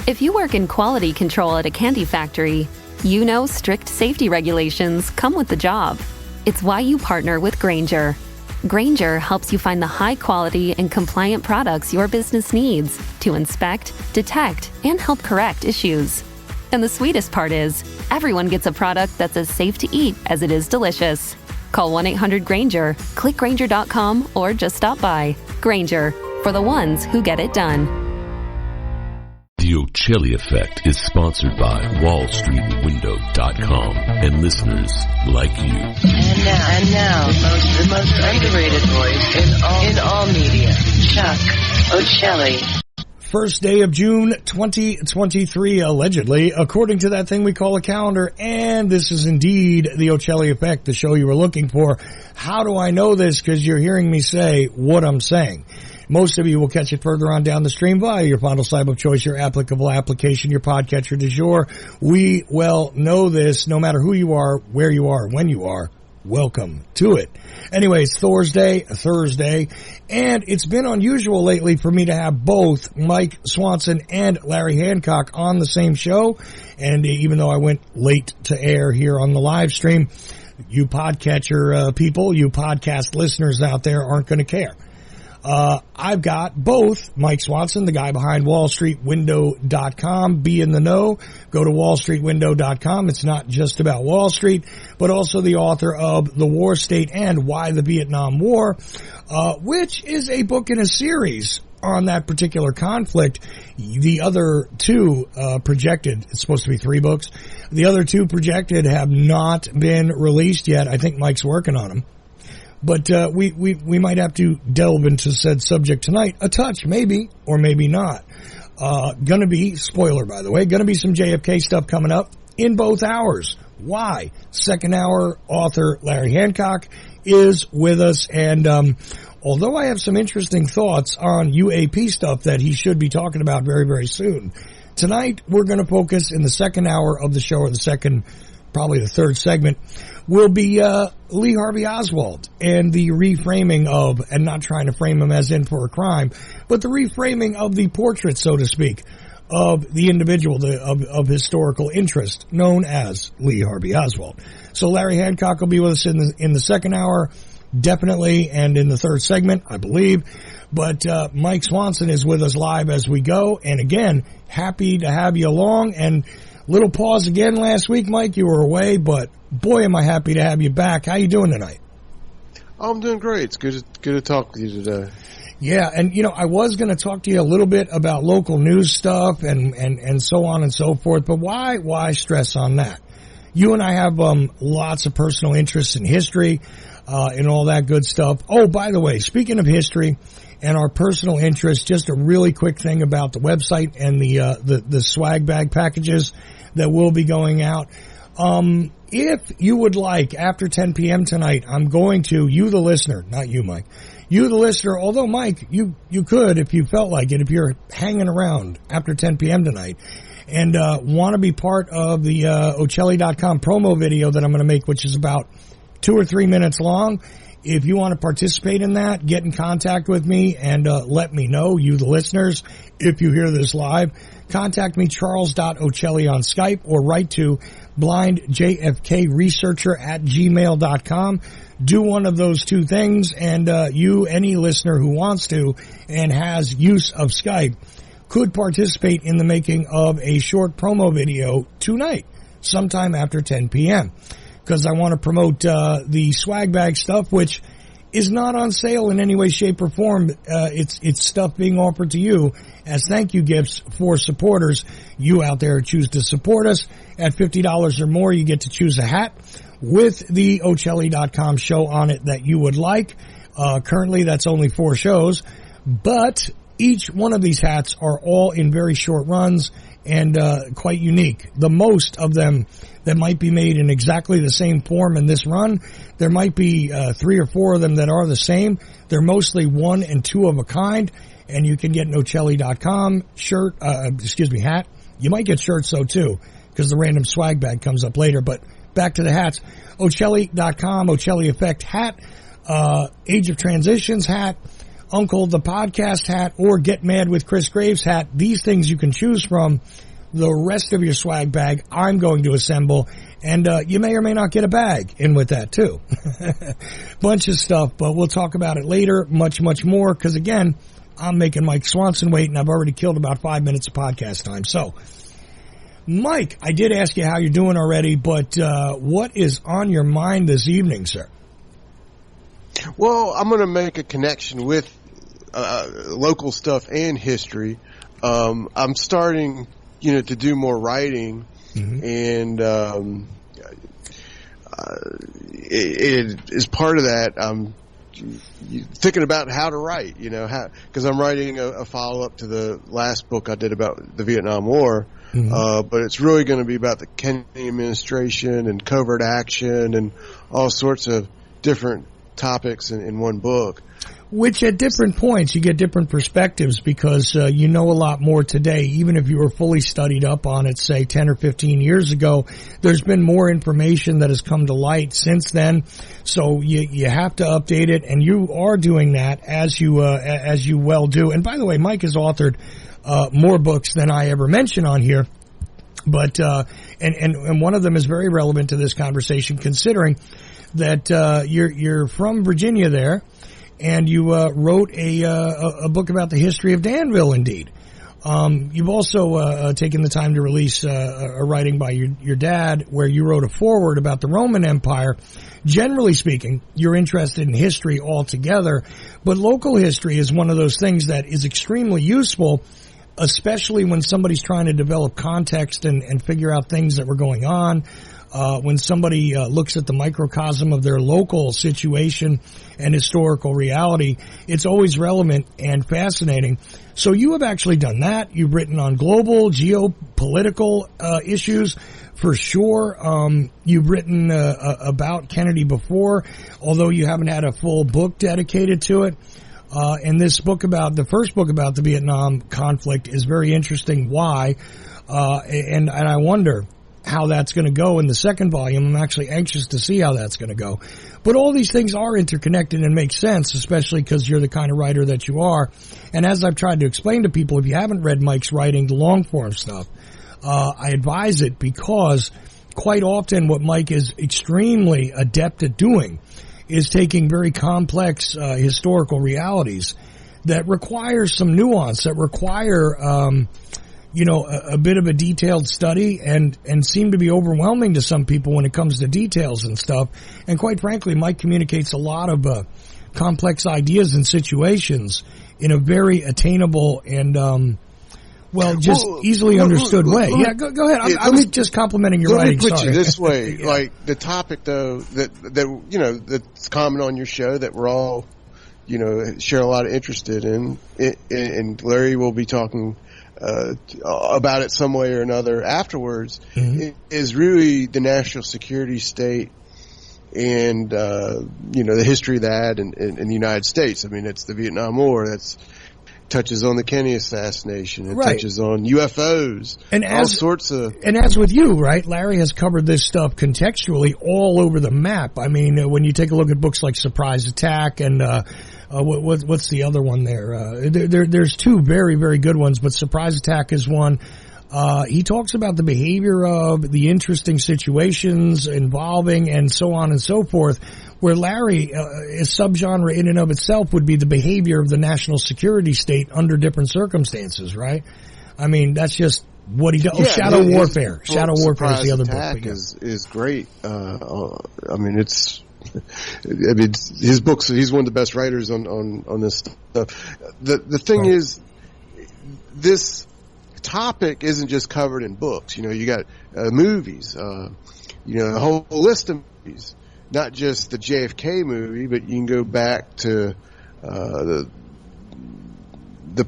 If you work in quality control at a candy factory, you know strict safety regulations come with the job. It's why you partner with Grainger. Grainger helps you find the high-quality and compliant products your business needs to inspect, detect, and help correct issues. And the sweetest part is, everyone gets a product that's as safe to eat as it is delicious. Call 1-800-GRAINGER, click Grainger.com, or just stop by. Grainger, for the ones who get it done. The Ochelli Effect is sponsored by WallStreetWindow.com and listeners like you. And now, the most underrated voice in all media, Chuck Ochelli. First day of June 2023, allegedly, according to that thing we call a calendar, and this is indeed the Ochelli Effect, the show you were looking for. How do I know this? Because you're hearing me say what I'm saying. Most of you will catch it further on down the stream via your fondle site of choice, your applicable application, your podcatcher du jour. We well know this, no matter who you are, where you are, when you are. Welcome to it. Anyways, Thursday, and it's been unusual lately for me to have both Mike Swanson and Larry Hancock on the same show. And even though I went late to air here on the live stream, you podcatcher people, you podcast listeners out there aren't going to care. I've got both Mike Swanson, the guy behind WallStreetWindow.com. Be in the know. Go to WallStreetWindow.com. It's not just about Wall Street, but also the author of The War State and Why the Vietnam War, which is a book in a series on that particular conflict. The other two projected, it's supposed to be 3 books. The other 2 projected have not been released yet. I think Mike's working on them. But we might have to delve into said subject tonight. A touch, maybe, or maybe not. Gonna be, spoiler by the way, gonna be some JFK stuff coming up in both hours. Why? Second hour, author Larry Hancock is with us, and although I have some interesting thoughts on UAP stuff that he should be talking about very, very soon, tonight we're gonna focus in the second hour of the show, or the second, probably the third segment, will be Lee Harvey Oswald and the reframing of, and not trying to frame him as in for a crime, but the reframing of the portrait, so to speak, of the individual of historical interest known as Lee Harvey Oswald. So Larry Hancock will be with us in the second hour, definitely, and in the third segment, I believe. But Mike Swanson is with us live as we go, and again, happy to have you along. And little pause again last week, Mike. You were away, but boy, am I happy to have you back. How you doing tonight? I'm doing great. It's good to talk with you today. Yeah, and I was going to talk to you a little bit about local news stuff and so on and so forth, but why stress on that? You and I have lots of personal interests in history and all that good stuff. Oh, by the way, speaking of history and our personal interests, just a really quick thing about the website and the swag bag packages that will be going out. If you would like, after 10 p.m. tonight, I'm going to, you the listener, not you, Mike, you the listener, although, Mike, you could, if you felt like it, if you're hanging around after 10 p.m. tonight and want to be part of the Ochelli.com promo video that I'm going to make, which is about 2 or 3 minutes long. If you want to participate in that, get in contact with me and let me know, you the listeners, if you hear this live. Contact me, charles.ochelli on Skype, or write to blindjfkresearcher@gmail.com. Do one of those 2 things, and you, any listener who wants to and has use of Skype, could participate in the making of a short promo video tonight, sometime after 10 p.m., because I want to promote the swag bag stuff, which is not on sale in any way, shape, or form. It's stuff being offered to you as thank you gifts for supporters. You out there choose to support us at $50 or more. You get to choose a hat with the Ochelli.com show on it that you would like. Currently, that's only 4 shows, but each one of these hats are all in very short runs and quite unique. The most of them that might be made in exactly the same form in this run, there might be 3 or 4 of them that are the same. They're mostly 1 and 2 of a kind, and you can get an Ochelli.com hat. You might get shirts though too, because the random swag bag comes up later. But back to the hats. Ochelli.com, Ochelli Effect hat, Age of Transitions hat, Uncle the Podcast hat, or Get Mad with Chris Graves hat. These things you can choose from. The rest of your swag bag I'm going to assemble, and you may or may not get a bag in with that too. Bunch of stuff, but we'll talk about it later, much more, because again, I'm making Mike Swanson wait, and I've already killed about 5 minutes of podcast time. So, Mike, I did ask you how you're doing already, but what is on your mind this evening, sir? Well, I'm going to make a connection with local stuff and history. I'm starting, to do more writing, and as part of that, I'm thinking about how to write, because I'm writing a follow-up to the last book I did about the Vietnam War, but it's really going to be about the Kennedy administration and covert action and all sorts of different topics in one book. Which at different points you get different perspectives, because you know a lot more today. Even if you were fully studied up on it, say 10 or 15 years ago, there's been more information that has come to light since then. So you have to update it, and you are doing that as you well do. And by the way, Mike has authored more books than I ever mention on here. But and one of them is very relevant to this conversation, considering that you're from Virginia there. And you wrote a book about the history of Danville, indeed. You've also taken the time to release a writing by your dad, where you wrote a foreword about the Roman Empire. Generally speaking, you're interested in history altogether, but local history is one of those things that is extremely useful, especially when somebody's trying to develop context and figure out things that were going on. When somebody looks at the microcosm of their local situation and historical reality, it's always relevant and fascinating. So you have actually done that. You've written on global geopolitical issues, for sure. You've written about Kennedy before, although you haven't had a full book dedicated to it. And this book the first book about the Vietnam conflict is very interesting. Why? And I wonder how that's going to go in the second volume. I'm actually anxious to see how that's going to go. But all these things are interconnected and make sense, especially because you're the kind of writer that you are. And as I've tried to explain to people, if you haven't read Mike's writing, the long-form stuff, I advise it, because quite often what Mike is extremely adept at doing is taking very complex historical realities that require some nuance, that require a bit of a detailed study, and seem to be overwhelming to some people when it comes to details and stuff. And quite frankly, Mike communicates a lot of complex ideas and situations in a very attainable and easily understood way. Go ahead. I'm just complimenting your writing. Let me put Sorry. you this way: Yeah. like the topic, though, that's common on your show, that we're all, share a lot of interest in, and Larry will be talking about it some way or another afterwards, is really the national security state and the history of that in the United States. I mean, it's the Vietnam War. That's touches on the Kennedy assassination. It touches on UFOs and all sorts of. And as with you, right, Larry has covered this stuff contextually all over the map. I mean, when you take a look at books like Surprise Attack and what's the other one there? There's two very, very good ones, but Surprise Attack is one. He talks about the behavior of the interesting situations involving and so on and so forth, where Larry, a subgenre in and of itself, would be the behavior of the national security state under different circumstances, right? I mean, that's just what he does. Shadow Warfare. Shadow Warfare is the other book. Is great. His books, he's one of the best writers on this stuff. The thing is, this topic isn't just covered in books. You got movies, a whole list of movies, not just the JFK movie, but you can go back to the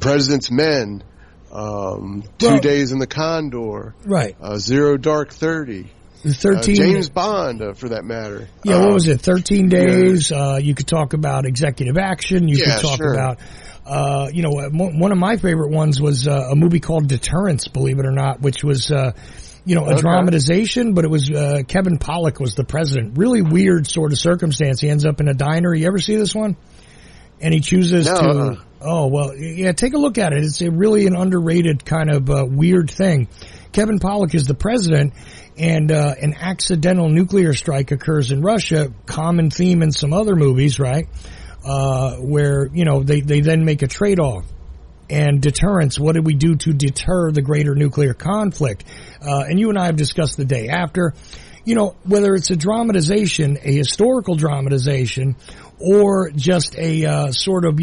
President's Men, 2 Days in the Condor, right? Zero Dark 30. 13 James Bond, for that matter. Yeah, what was it? 13 Days. You could talk about Executive Action. You could talk about. One of my favorite ones was a movie called Deterrence, believe it or not, which was, a dramatization, but it was Kevin Pollak was the president. Really weird sort of circumstance. He ends up in a diner. You ever see this one? and he chooses No, to. Oh, well, yeah, take a look at it. It's really an underrated kind of weird thing. Kevin Pollak is the president, and an accidental nuclear strike occurs in Russia, common theme in some other movies, right? Where, they then make a trade-off. And deterrence, what did we do to deter the greater nuclear conflict? And you and I have discussed the day after. Whether it's a dramatization, a historical dramatization, or just a sort of,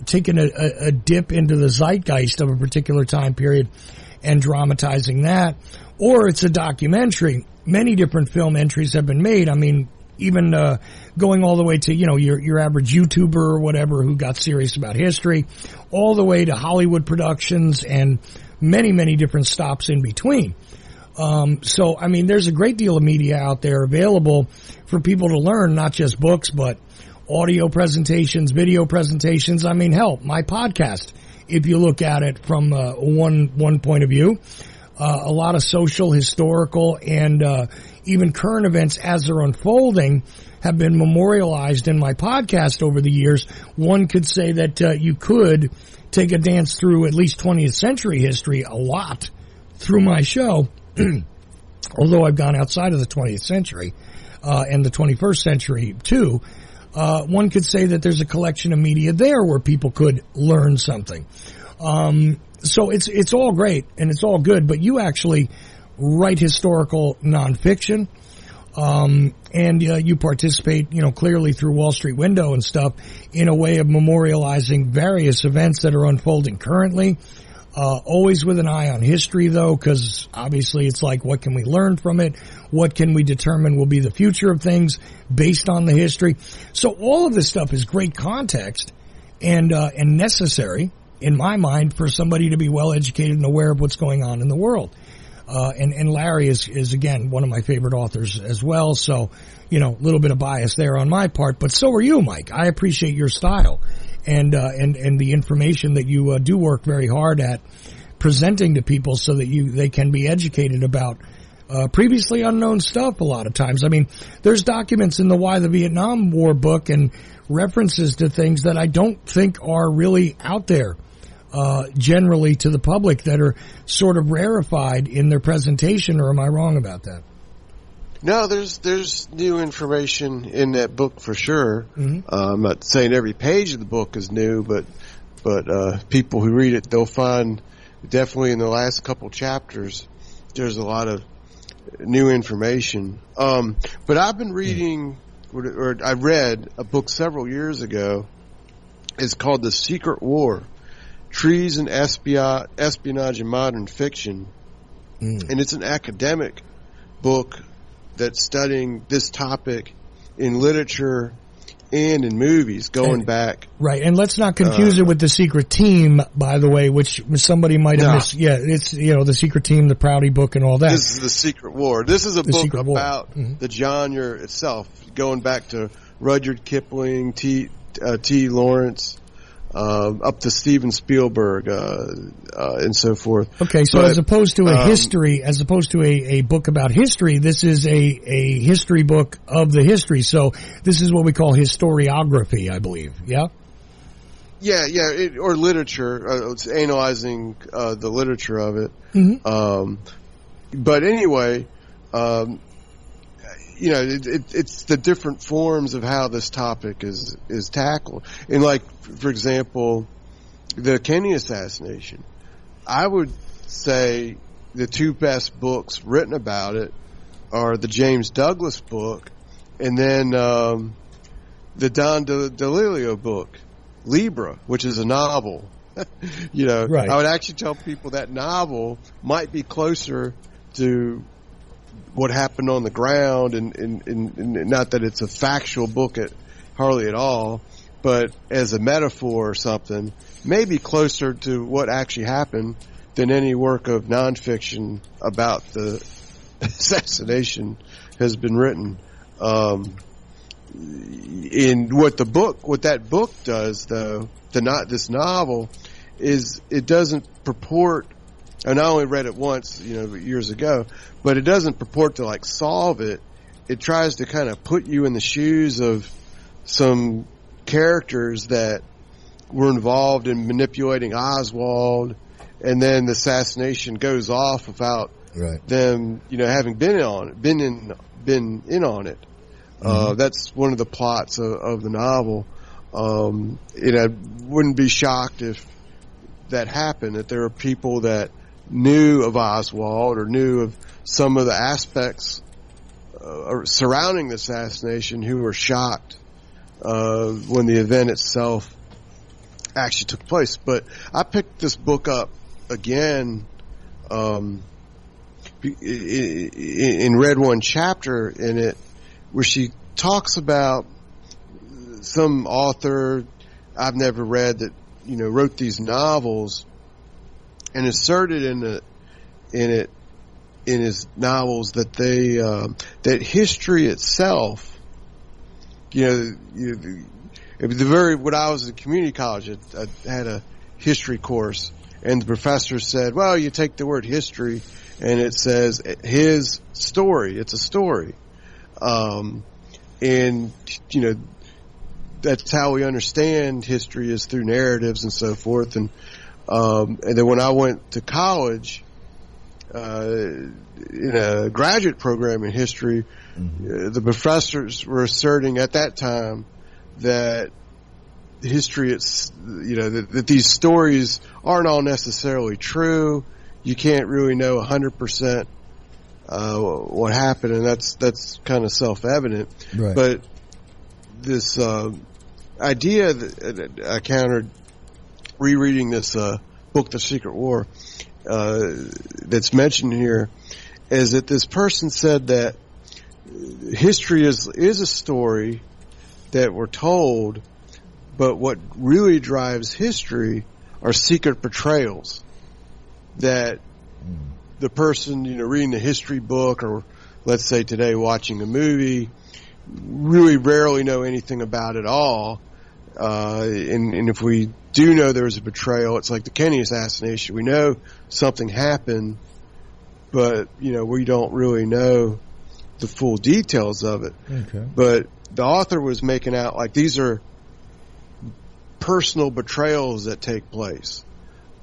taking a dip into the zeitgeist of a particular time period and dramatizing that, or it's a documentary. Many different film entries have been made. I mean, even going all the way to, your average YouTuber or whatever who got serious about history, all the way to Hollywood productions and many, many different stops in between. So, I mean, there's a great deal of media out there available for people to learn, not just books, but audio presentations, video presentations. I mean, hell, my podcast, if you look at it from one point of view, a lot of social, historical, and even current events as they're unfolding have been memorialized in my podcast over the years. One could say that you could take a dance through at least 20th century history a lot through my show, although I've gone outside of the 20th century and the 21st century too. One could say that there's a collection of media there where people could learn something. So it's all great and it's all good, but you actually write historical nonfiction, and you participate, clearly through Wall Street Window and stuff in a way of memorializing various events that are unfolding currently. Always with an eye on history, though, because obviously it's like, what can we learn from it? What can we determine will be the future of things based on the history? So all of this stuff is great context and necessary, in my mind, for somebody to be well educated and aware of what's going on in the world. And Larry is again one of my favorite authors as well. So, a little bit of bias there on my part, but so are you, Mike. I appreciate your style and the information that you do work very hard at presenting to people so that they can be educated about previously unknown stuff a lot of times. I mean, there's documents in the Why the Vietnam War book and references to things that I don't think are really out there generally to the public, that are sort of rarefied in their presentation, or am I wrong about that? No, there's new information in that book for sure. Mm-hmm. I'm not saying every page of the book is new, but people who read it, they'll find definitely in the last couple chapters there's a lot of new information. But I've been reading, or I read a book several years ago. It's called The Secret War: Treason, Espionage, and Modern Fiction. And it's an academic book that's studying this topic in literature and in movies going back. Right, and let's not confuse it with The Secret Team, by the way, which somebody might have missed. Yeah, it's, The Secret Team, the Prouty book, and all that. This is The Secret War. This is a book about the genre itself, going back to Rudyard Kipling, T. Lawrence, up to Steven Spielberg, and so forth. Okay, so as opposed to a book about history, this is a history book of the history. So this is what we call historiography, I believe. Yeah? Yeah, or literature. It's analyzing the literature of it. Mm-hmm. But anyway, it's the different forms of how this topic is tackled. And like, for example, the Kennedy assassination, I would say the two best books written about it are the James Douglas book and then the Don DeLillo book, Libra, which is a novel. Right. I would actually tell people that novel might be closer to what happened on the ground, and not that it's a factual book hardly at all, but as a metaphor or something, maybe closer to what actually happened than any work of nonfiction about the assassination has been written. In what that book does, though, this novel, is it doesn't purport. And I only read it once, years ago, but it doesn't purport to solve it. It tries to kind of put you in the shoes of some characters that were involved in manipulating Oswald, and then the assassination goes off without them, having been in on it. That's one of the plots of the novel. I wouldn't be shocked if that happened, that there are people that knew of Oswald or knew of some of the aspects surrounding the assassination who were shocked when the event itself actually took place. But I picked this book up again and read one chapter in it where she talks about some author I've never read that wrote these novels and asserted in his novels that that history itself, when I was in community college, I had a history course, and the professor said, well, you take the word history and it says his story. It's a story. And that's how we understand history, is through narratives and so forth. And then when I went to college, in a graduate program in history, the professors were asserting at that time that history, that these stories aren't all necessarily true. You can't really know 100% what happened, and that's kind of self-evident. Right. But this idea that I countered rereading this book, The Secret War, that's mentioned here, is that this person said that history is a story that we're told, but what really drives history are secret portrayals that the person, reading the history book, or let's say today watching a movie, really rarely know anything about at all. And if we do know there was a betrayal, it's like the Kennedy assassination. We know something happened, but, we don't really know the full details of it. Okay. But the author was making out like these are personal betrayals that take place,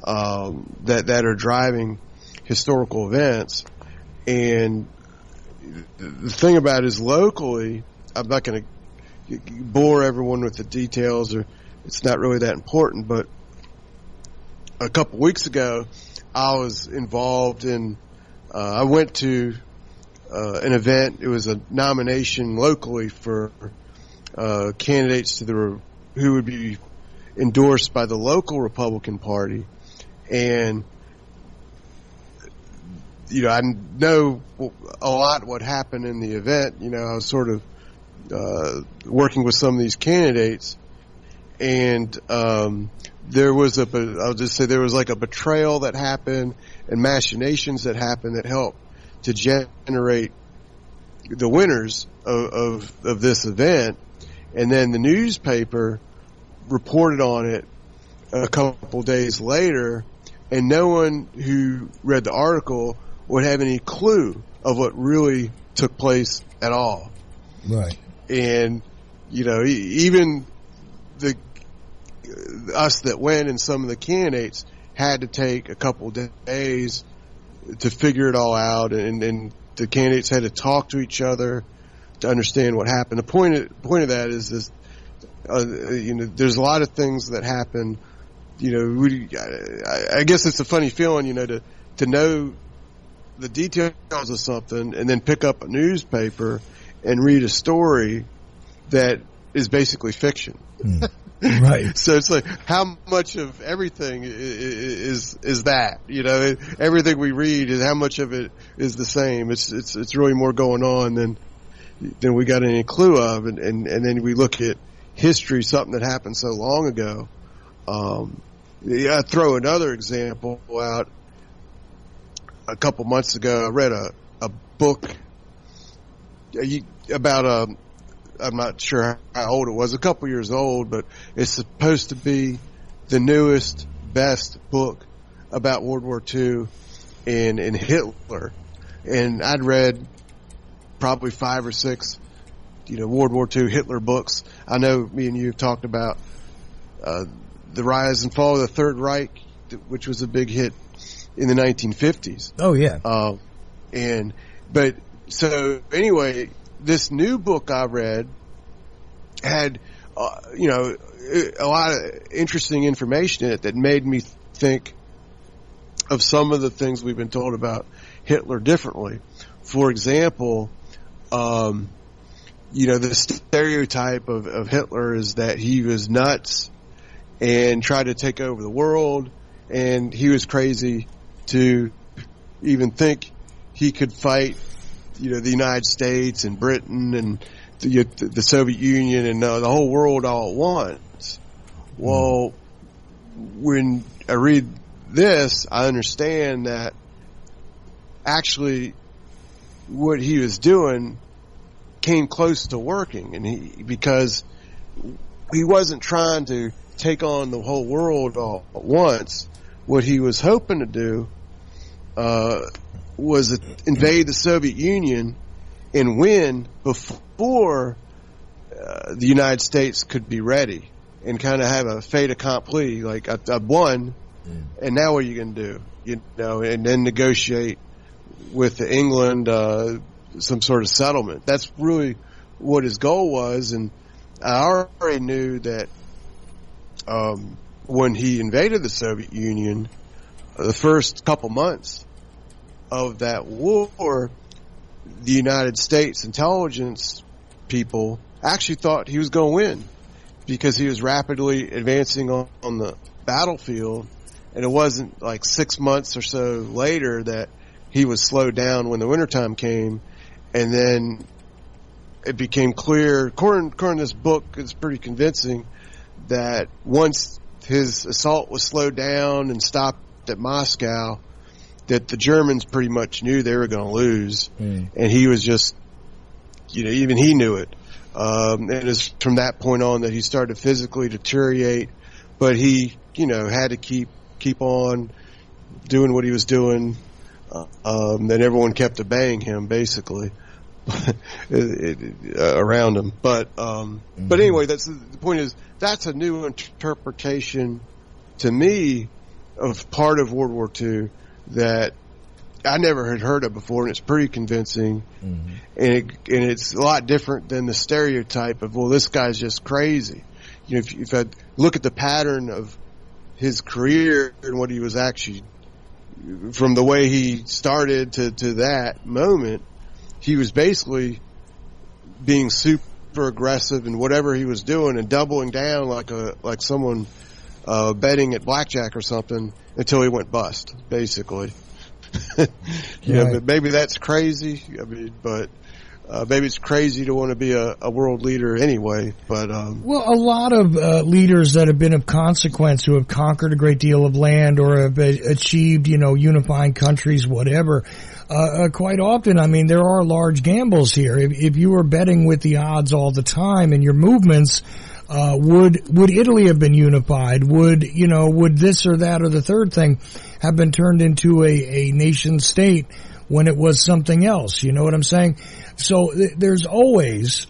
that are driving historical events. And the thing about it is, locally, I'm not going to bore everyone with the details, or it's not really that important, but a couple weeks ago I was involved in I went to an event. It was a nomination locally for candidates to who would be endorsed by the local Republican Party. And I know a lot what happened in the event. I was sort of working with some of these candidates, and there was I'll just say there was like a betrayal that happened and machinations that happened that helped to generate the winners of this event. And then the newspaper reported on it a couple days later, and no one who read the article would have any clue of what really took place at all. Right. And, even us that went and some of the candidates had to take a couple days to figure it all out, and the candidates had to talk to each other to understand what happened. The point of that is this, there's a lot of things that happen. I guess it's a funny feeling, to know the details of something and then pick up a newspaper and read a story that is basically fiction. Right. So it's like, how much of everything is that? Everything we read, is how much of it is the same. It's really more going on than we got any clue of. And then we look at history, something that happened so long ago. I throw another example out. A couple months ago, I read a book about I'm not sure how old it was, a couple years old, but it's supposed to be the newest, best book about World War II and Hitler. And I'd read probably 5 or 6 World War II Hitler books. I know me and you have talked about the rise and fall of the Third Reich, which was a big hit in the 1950s. Oh yeah. So anyway, this new book I read had a lot of interesting information in it that made me think of some of the things we've been told about Hitler differently. For example, the stereotype of Hitler is that he was nuts and tried to take over the world, and he was crazy to even think he could fight, the United States and Britain and the Soviet Union and the whole world all at once. Well, when I read this, I understand that actually what he was doing came close to working, and because he wasn't trying to take on the whole world all at once. What he was hoping to do was invade the Soviet Union and win before the United States could be ready, and kind of have a fait accompli, like I won, and now what are you going to do? And then negotiate with England some sort of settlement. That's really what his goal was, and I already knew that when he invaded the Soviet Union, the first couple months of that war, the United States intelligence people actually thought he was going to win because he was rapidly advancing on the battlefield, and it wasn't like 6 months or so later that he was slowed down when the wintertime came, and then it became clear, according to this book, it's pretty convincing, that once his assault was slowed down and stopped at Moscow, that the Germans pretty much knew they were going to lose, and he was just, even he knew it. And it's from that point on that he started to physically deteriorate, but he, had to keep on doing what he was doing. Then everyone kept obeying him, basically, around him. But anyway, the point is, that's a new interpretation to me of part of World War II that I never had heard of before, and it's pretty convincing. And it's a lot different than the stereotype of, well, this guy's just crazy. If I look at the pattern of his career and what he was actually, from the way he started to that moment, he was basically being super aggressive in whatever he was doing and doubling down like someone betting at blackjack or something until he went bust, basically. But maybe that's crazy. But maybe it's crazy to want to be a world leader anyway. But well, a lot of leaders that have been of consequence, who have conquered a great deal of land or have achieved, unifying countries, whatever. Quite often, there are large gambles here. If you were betting with the odds all the time in your movements, would Italy have been unified? Would this or that or the third thing have been turned into a nation state when it was something else? You know what I'm saying? So there's always,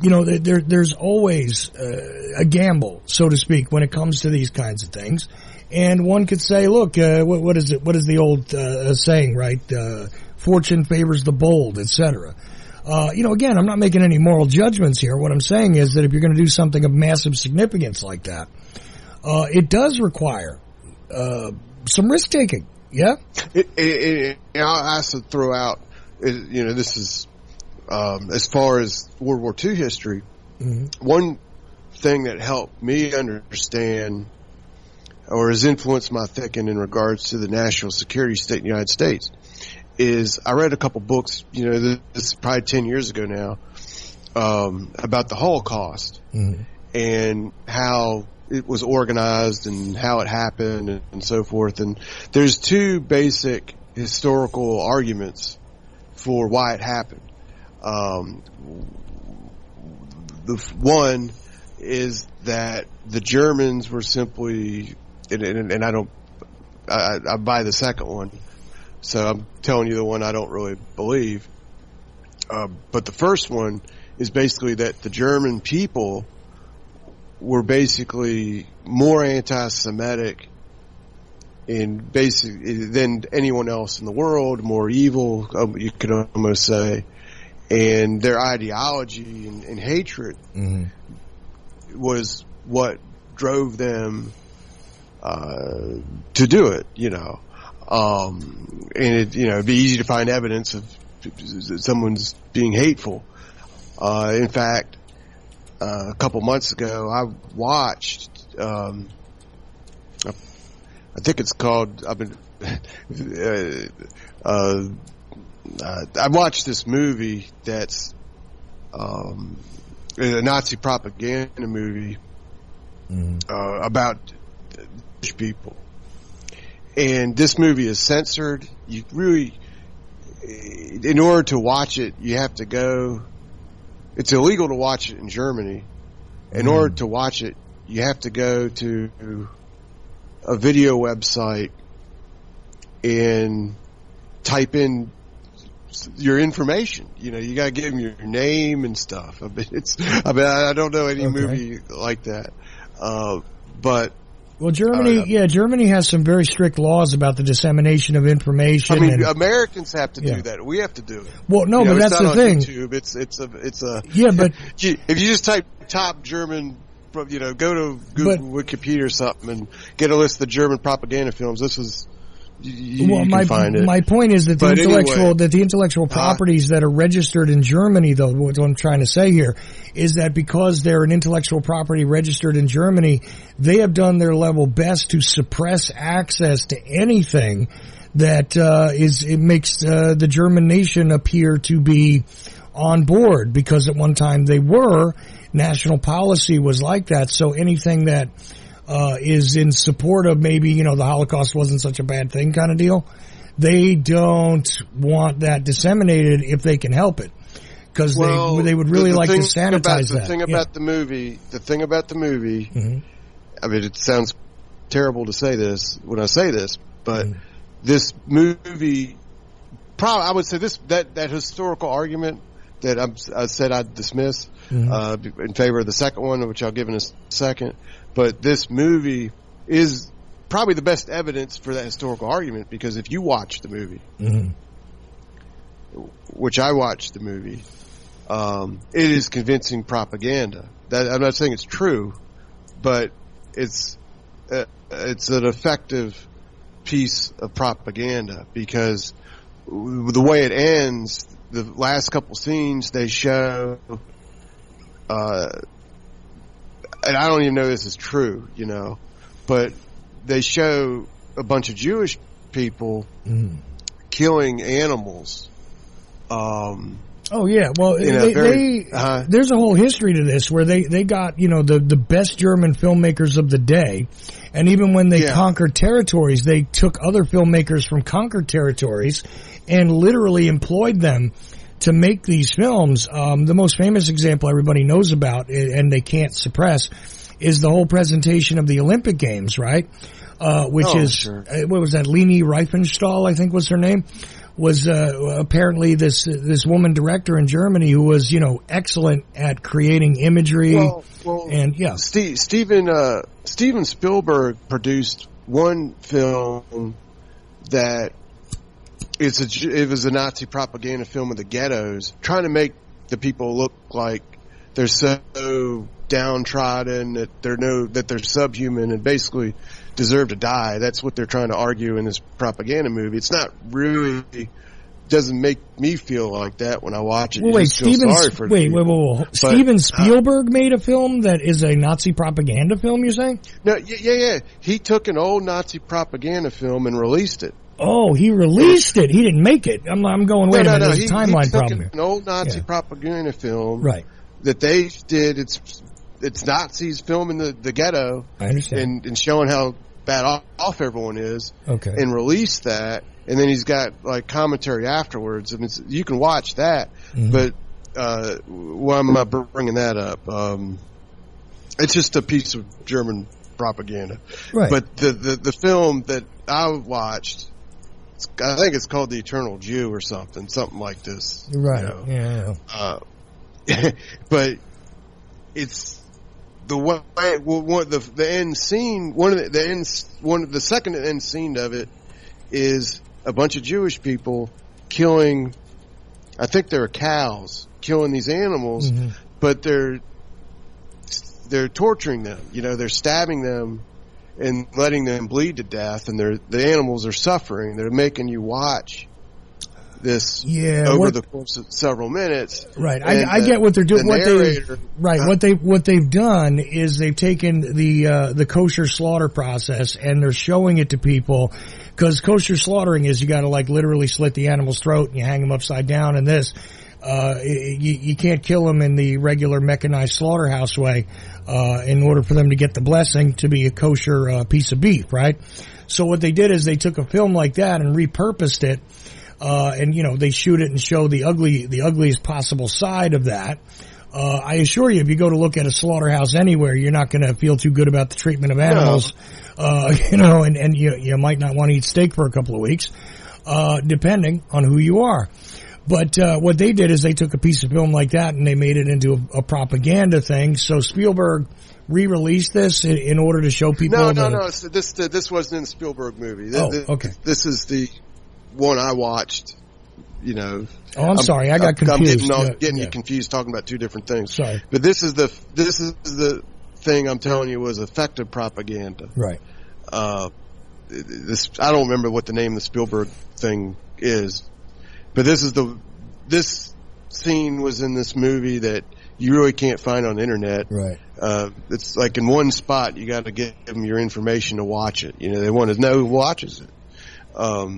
there's always a gamble, so to speak, when it comes to these kinds of things. And one could say, look, what is it? What is the old saying, right? Fortune favors the bold, etc. Again, I'm not making any moral judgments here. What I'm saying is that if you're going to do something of massive significance like that, it does require some risk taking. Yeah. I have to throw out, this is as far as World War II history. One thing that helped me understand, or has influenced my thinking in regards to the national security state in the United States, is I read a couple books, this is probably 10 years ago now, about the Holocaust and how it was organized and how it happened and so forth. And there's two basic historical arguments for why it happened. The one is that the Germans were simply, and I buy the second one, so I'm telling you the one I don't really believe. But the first one is basically that the German people were basically more anti-Semitic than anyone else in the world, more evil, you could almost say, and their ideology and hatred was what drove them to do it, and it'd be easy to find evidence of someone's being hateful. In fact, a couple months ago, I watched, I think it's called, I watched this movie that's, a Nazi propaganda movie, about Jewish people. And this movie is censored. You really, in order to watch it, you have to go, it's illegal to watch it in Germany. In order to watch it, you have to go to a video website and type in your information. You gotta give them your name and stuff. I don't know any movie like that. But well, Germany has some very strict laws about the dissemination of information. I mean, Americans have to do that. We have to do it. Well, no, but that's the thing. YouTube. It's a but if you just type top German, go to Google, Wikipedia or something and get a list of the German propaganda films. This is. You can find it. My point is that the intellectual properties that are registered in Germany, though, what I'm trying to say here is that because they're an intellectual property registered in Germany, they have done their level best to suppress access to anything that it makes the German nation appear to be on board, because at one time they were. National policy was like that, so anything that is in support of maybe, the Holocaust wasn't such a bad thing kind of deal. They don't want that disseminated if they can help it, because they would really like to sanitize that. The thing about the movie, I mean, it sounds terrible to say this when I say this, but this movie, I would say that historical argument that I said I'd dismiss in favor of the second one, which I'll give in a second. But this movie is probably the best evidence for that historical argument, because if you watch the movie, which I watched the movie, it is convincing propaganda. I'm not saying it's true, but it's an effective piece of propaganda, because the way it ends, the last couple scenes, they show, and I don't even know this is true, but they show a bunch of Jewish people killing animals. Oh yeah, well, there's a whole history to this where they got the best German filmmakers of the day, and even when they conquered territories, they took other filmmakers from conquered territories and literally employed them to make these films. The most famous example everybody knows about, and they can't suppress, is the whole presentation of the Olympic Games, right? What was that? Leni Riefenstahl, I think was her name, was apparently this woman director in Germany who was excellent at creating imagery. Steven Spielberg produced one film that it was a Nazi propaganda film of the ghettos, trying to make the people look like they're so downtrodden, that they're subhuman and basically deserve to die. That's what they're trying to argue in this propaganda movie. It's not really, doesn't make me feel like that when I watch it. Well, Steven Spielberg made a film that is a Nazi propaganda film, you're saying? No, yeah. He took an old Nazi propaganda film and released it. Oh, he released it. He didn't make it. I'm going, wait a minute, there's a timeline problem here. An old Nazi propaganda film. Right. That they did. It's Nazis filming the ghetto. I understand. And showing how bad off everyone is. Okay. And released that. And then he's got commentary afterwards. I mean, you can watch that. But, why am I bringing that up? It's just a piece of German propaganda. Right. But the film that I watched, I think it's called the Eternal Jew or something like this. Right. You know? Yeah. But it's the way. Well, the end scene. The second end scene of it is a bunch of Jewish people killing. I think they're cows, killing these animals, but they're torturing them. You know, they're stabbing them and letting them bleed to death, and the animals are suffering. They're making you watch this over the course of several minutes. Right. I get what they're doing. What they've done is they've taken the kosher slaughter process and they're showing it to people, because kosher slaughtering is you got to like literally slit the animal's throat and you hang them upside down, and this you can't kill them in the regular mechanized slaughterhouse way in order for them to get the blessing to be a kosher piece of beef, right? So what they did is they took a film like that and repurposed it, and you know, they shoot it and show the ugliest possible side of that. I assure you, if you go to look at a slaughterhouse anywhere, you're not going to feel too good about the treatment of animals. You know, and you might not want to eat steak for a couple of weeks, depending on who you are. But what they did is they took a piece of film like that and they made it into a propaganda thing. So Spielberg re-released this in order to show people. No. So this wasn't in the Spielberg movie. Okay. This is the one I watched. You know. Oh, I'm sorry. I got confused. I'm getting you confused, talking about two different things. Sorry. But this is the thing I'm telling you was effective propaganda. Right. I don't remember what the name of the Spielberg thing is. But this scene was in this movie that you really can't find on the internet. Right. It's like in one spot you got to give them your information to watch it. You know, they want to know who watches it. Well,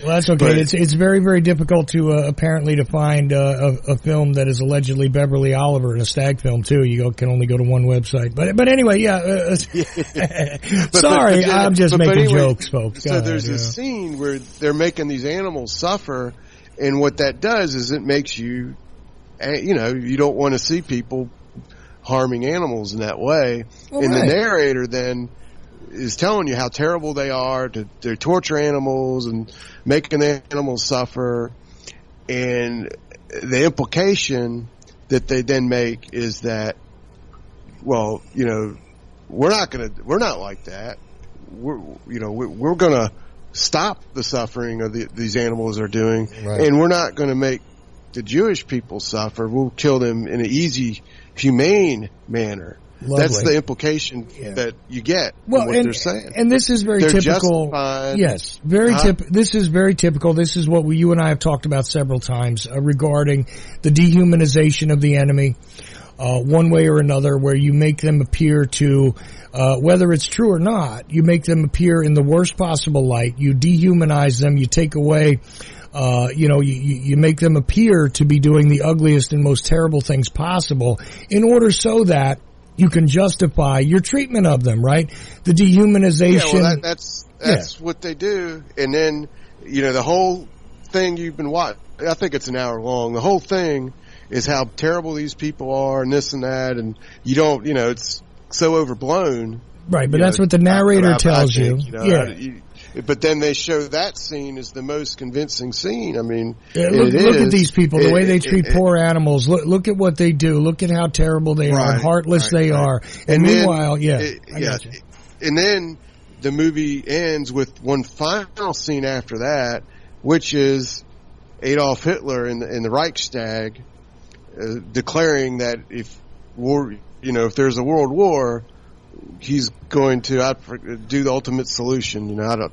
that's okay. It's very, very difficult to apparently to find a film that is allegedly Beverly Oliver in a stag film too. You can only go to one website. But anyway, yeah. Sorry, I'm just making jokes, folks. So there's a scene where they're making these animals suffer. And what that does is it makes you, you know, you don't want to see people harming animals in that way. Well, and the narrator then is telling you how terrible they are to torture animals and making the animals suffer. And the implication that they then make is that, well, you know, we're not like that. We're going to stop the suffering of these animals are doing, right. And we're not going to make the Jewish people suffer. We'll kill them in an easy, humane manner. Lovely. That's the implication that you get from what they're saying. And this is very typical. Yes, this is very typical. This is what you and I have talked about several times regarding the dehumanization of the enemy. One way or another, where you make them appear to, whether it's true or not, you make them appear in the worst possible light. You dehumanize them. You take away, you make them appear to be doing the ugliest and most terrible things possible in order so that you can justify your treatment of them, right? The dehumanization. Yeah, well, that's what they do. And then, you know, the whole thing you've been watching, I think it's an hour long. The whole thing is how terrible these people are and this and that, and you don't, you know, it's so overblown. Right, but that's what the narrator tells you. But then they show that scene as the most convincing scene. I mean, look at these people, the way they treat poor animals. Look at what they do. Look at how terrible they are, and heartless they are. And meanwhile, and then the movie ends with one final scene after that, which is Adolf Hitler in the Reichstag declaring that if there's a world war, he's going to do the ultimate solution, you know,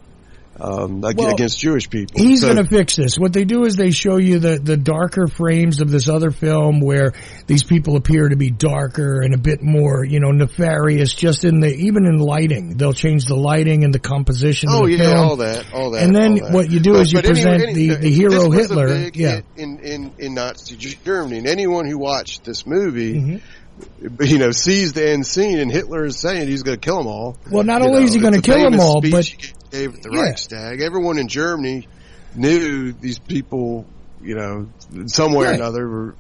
against Jewish people. He's going to fix this. What they do is they show you the darker frames of this other film where these people appear to be darker and a bit more, you know, nefarious, just even in lighting. They'll change the lighting and the composition of the film. all that. And then what you do is you present the hero Hitler. A big hit in Nazi Germany. And anyone who watched this movie, you know, sees the end scene, and Hitler is saying he's going to kill them all. Well, not only is he going to kill them all, but he gave at the Reichstag. Everyone in Germany knew these people, you know, in some way or another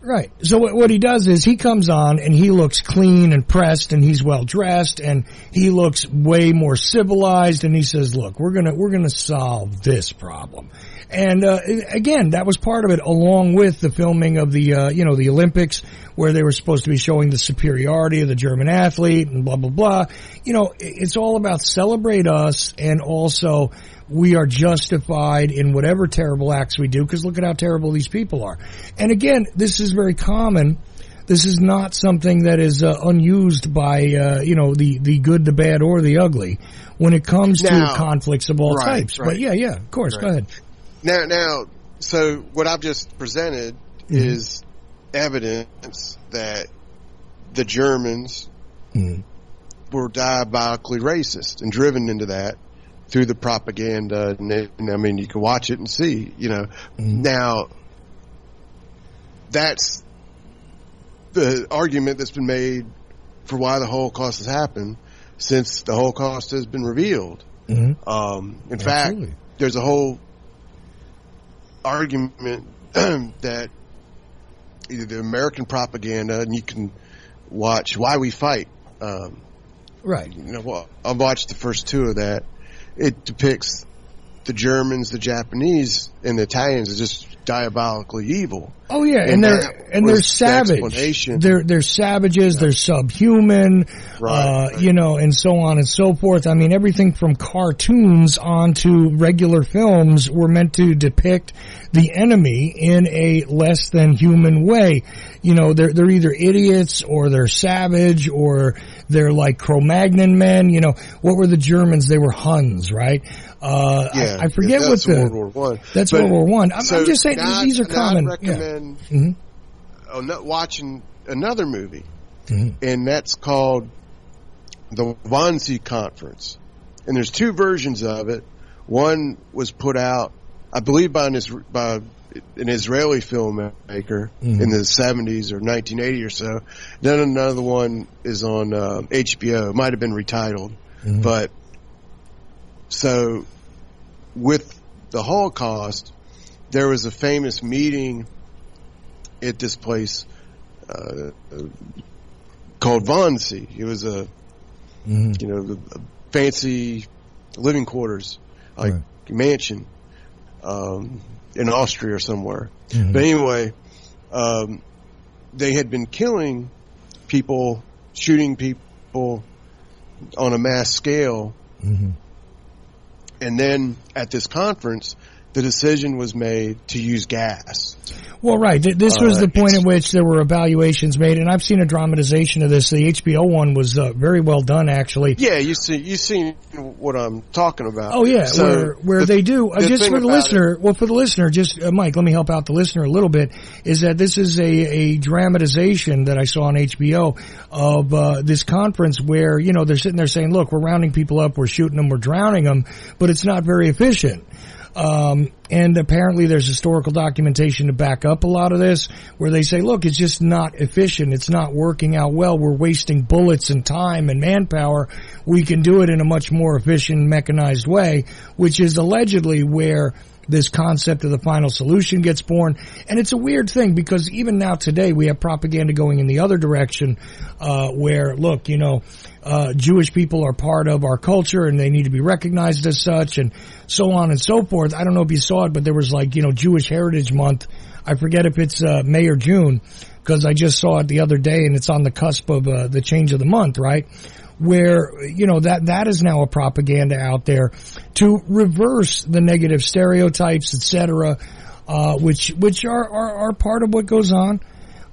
Right. So what he does is he comes on and he looks clean and pressed and he's well dressed and he looks way more civilized and he says, look, we're gonna solve this problem. And, again, that was part of it along with the filming of the Olympics where they were supposed to be showing the superiority of the German athlete and blah, blah, blah. It's all about celebrate us and also we are justified in whatever terrible acts we do because look at how terrible these people are. And again, this is very common. This is not something that is unused by, the good, the bad, or the ugly when it comes to conflicts of all types. Right. But yeah, of course, go ahead. Now, so what I've just presented is evidence that the Germans were diabolically racist and driven into that through the propaganda. And I mean, you can watch it and see, Now, that's the argument that's been made for why the Holocaust has happened since the Holocaust has been revealed. In fact, there's a whole argument that either the American propaganda, and you can watch Why We Fight. Right. I've watched the first two of that. It depicts the Germans, the Japanese, and the Italians as just diabolically evil. Oh yeah, and they're savage. They're savages. They're subhuman. Right. And so on and so forth. I mean, everything from cartoons on to regular films were meant to depict the enemy in a less than human way. They're either idiots or they're savage or they're like Cro-Magnon men. What were the Germans? They were Huns, right? I forget what World War One. That's World War One. I'm just saying these are common. I recommend watching another movie, and that's called the Wannsee Conference. And there's two versions of it. One was put out, I believe, by an Israeli filmmaker in the 70s or 1980 or so. Then another one is on HBO. It might have been retitled, but so with the Holocaust, there was a famous meeting at this place called Wannsee. It was a fancy living quarters, like mansion in Austria or somewhere. But anyway, they had been killing people, shooting people on a mass scale. And then at this conference, the decision was made to use gas. Well, right. This was the point at which there were evaluations made, and I've seen a dramatization of this. The HBO one was very well done, actually. Yeah, you seen what I'm talking about. Oh yeah, so where they do just for the listener. Well, for the listener, just Mike, let me help out the listener a little bit. Is that this is a dramatization that I saw on HBO of this conference where they're sitting there saying, "Look, we're rounding people up, we're shooting them, we're drowning them, but it's not very efficient." And apparently there's historical documentation to back up a lot of this where they say, look, it's just not efficient. It's not working out well. We're wasting bullets and time and manpower. We can do it in a much more efficient, mechanized way, which is allegedly where this concept of the final solution gets born. And it's a weird thing because even now today we have propaganda going in the other direction, where, look, Jewish people are part of our culture and they need to be recognized as such and so on and so forth. I don't know if you saw it, but there was Jewish Heritage Month. I forget if it's May or June because I just saw it the other day and it's on the cusp of the change of the month, right? Where, that is now a propaganda out there to reverse the negative stereotypes, etc., which are part of what goes on.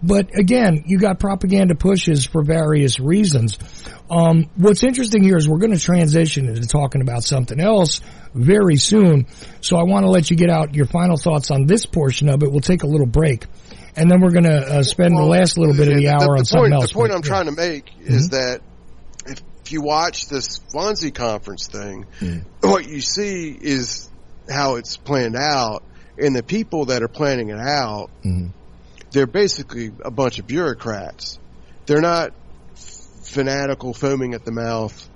But again, you got propaganda pushes for various reasons. What's interesting here is we're going to transition into talking about something else very soon. So I want to let you get out your final thoughts on this portion of it. We'll take a little break. And then we're going to spend the last little bit of the hour on something else. The point I'm trying to make is that if you watch this Swanson conference thing, what you see is how it's planned out, and the people that are planning it out, they're basically a bunch of bureaucrats. They're not fanatical, foaming at the mouth.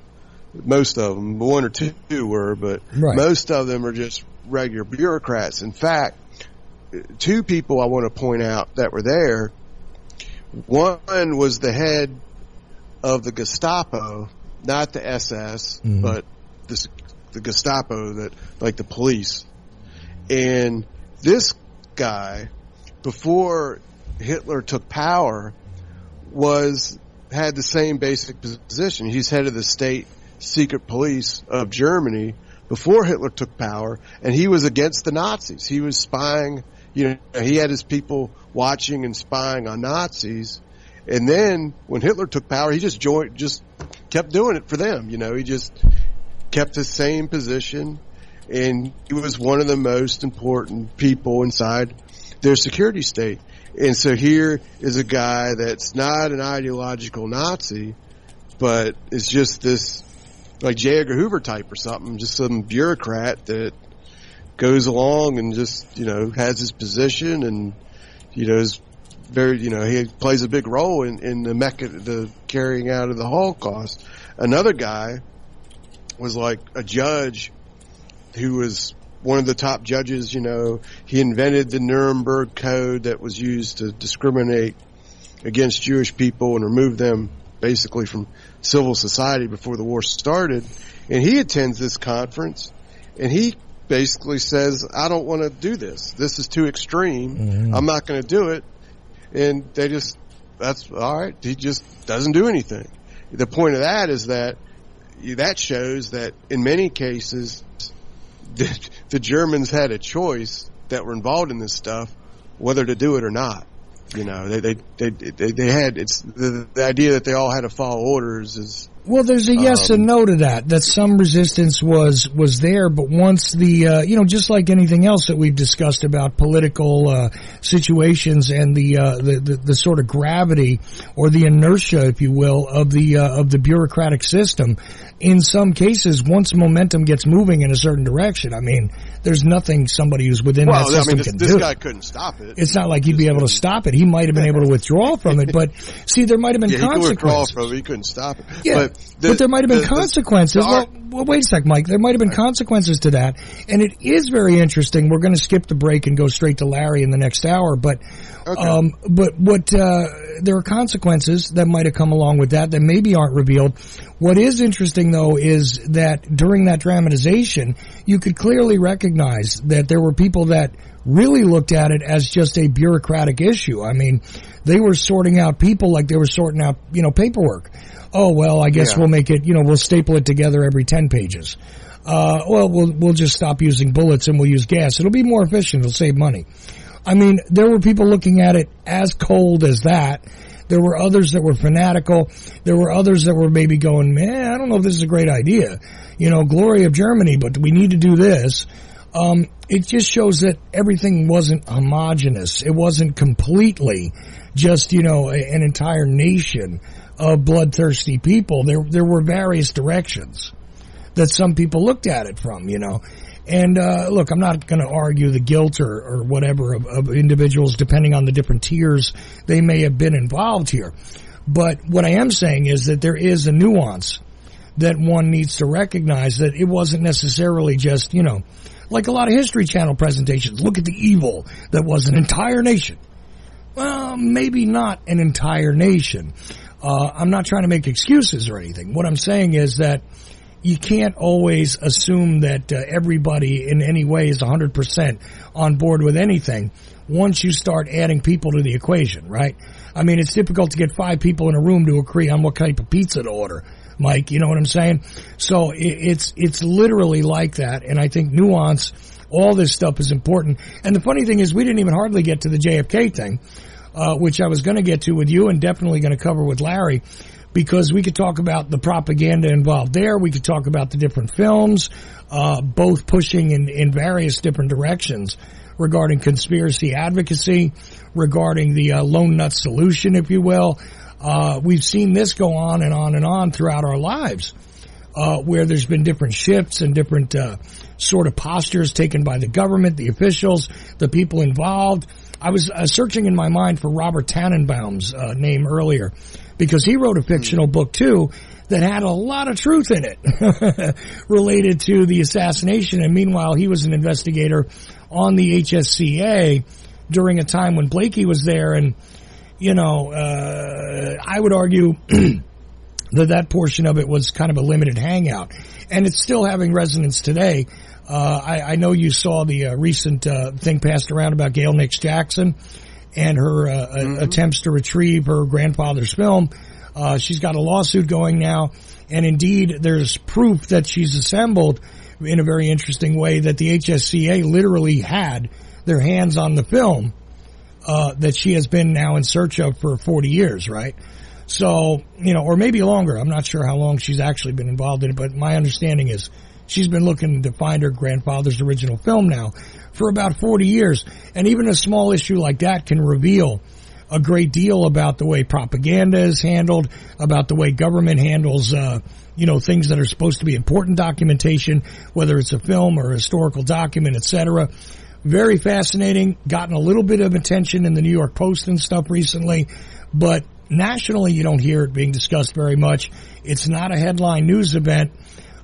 Most of them, one or two were, but most of them are just regular bureaucrats. In fact, two people I want to point out that were there One was the head of the Gestapo, not the SS, but the Gestapo, that like the police. And this guy, before Hitler took power, had the same basic position. He's head of the state secret police of Germany before Hitler took power, and he was against the Nazis. He was spying, he had his people watching and spying on Nazis. And then when Hitler took power, he just kept doing it for them. He just kept the same position, and he was one of the most important people inside their security state. And so here is a guy that's not an ideological Nazi, but is just this like J. Edgar Hoover type or something, just some bureaucrat that goes along and just, has his position and, is very, he plays a big role in the carrying out of the Holocaust. Another guy was like a judge who was one of the top judges. He invented the Nuremberg Code that was used to discriminate against Jewish people and remove them basically from civil society before the war started. And he attends this conference, and he basically says, I don't want to do this. This is too extreme. I'm not going to do it. And that's all right. He just doesn't do anything. The point of that is that shows that in many cases, the Germans had a choice that were involved in this stuff, whether to do it or not. They had, it's the idea that they all had to follow orders is. Well, there's a yes and no to that some resistance was there, but once just like anything else that we've discussed about political situations and the sort of gravity or the inertia, if you will, of the bureaucratic system, in some cases, once momentum gets moving in a certain direction, there's nothing somebody who's within that system can do. This guy couldn't stop it. It's not like he'd be able to stop it. He might have been able to withdraw from it, but see, there might have been consequences. He could withdraw from it. He couldn't stop it. Yeah. But there might have been consequences. Well, wait a sec, Mike. There might have been consequences to that. And it is very interesting. We're going to skip the break and go straight to Larry in the next hour. But, there are consequences that might have come along with that maybe aren't revealed. What is interesting, though, is that during that dramatization, you could clearly recognize that there were people that really looked at it as just a bureaucratic issue. They were sorting out people like they were sorting out, paperwork. Oh, well, I guess we'll make it, we'll staple it together every 10 pages. We'll just stop using bullets and we'll use gas. It'll be more efficient. It'll save money. There were people looking at it as cold as that. There were others that were fanatical. There were others that were maybe going, man, I don't know if this is a great idea. Glory of Germany, but we need to do this. It just shows that everything wasn't homogenous. It wasn't completely just, an entire nation of bloodthirsty people. There were various directions that some people looked at it from, And, look, I'm not going to argue the guilt or whatever of individuals depending on the different tiers they may have been involved here. But what I am saying is that there is a nuance that one needs to recognize, that it wasn't necessarily just, like a lot of History Channel presentations. Look at the evil that was an entire nation. Well, maybe not an entire nation. I'm not trying to make excuses or anything. What I'm saying is that you can't always assume that everybody in any way is 100% on board with anything once you start adding people to the equation, right? It's difficult to get 5 people in a room to agree on what type of pizza to order, Mike. You know what I'm saying? So it's literally like that, and I think nuance, all this stuff is important. And the funny thing is, we didn't even hardly get to the JFK thing, which I was going to get to with you and definitely going to cover with Larry, because we could talk about the propaganda involved there. We could talk about the different films, both pushing in various different directions regarding conspiracy advocacy, regarding the lone nut solution, if you will. We've seen this go on and on and on throughout our lives, where there's been different shifts and different sort of postures taken by the government, the officials, the people involved. I was searching in my mind for Robert Tannenbaum's name earlier, because he wrote a fictional book too that had a lot of truth in it related to the assassination. And meanwhile, he was an investigator on the HSCA during a time when Blakey was there. And I would argue that portion of it was kind of a limited hangout, and it's still having resonance today. I know you saw the recent thing passed around about Gail Nix Jackson and her attempts to retrieve her grandfather's film. She's got a lawsuit going now, and indeed there's proof that she's assembled in a very interesting way that the HSCA literally had their hands on the film that she has been now in search of for 40 years, right? So, or maybe longer. I'm not sure how long she's actually been involved in it, but my understanding is she's been looking to find her grandfather's original film now for about 40 years. And even a small issue like that can reveal a great deal about the way propaganda is handled, about the way government handles, things that are supposed to be important documentation, whether it's a film or a historical document, etc. Very fascinating. Gotten a little bit of attention in the New York Post and stuff recently, but nationally you don't hear it being discussed very much. It's not a headline news event.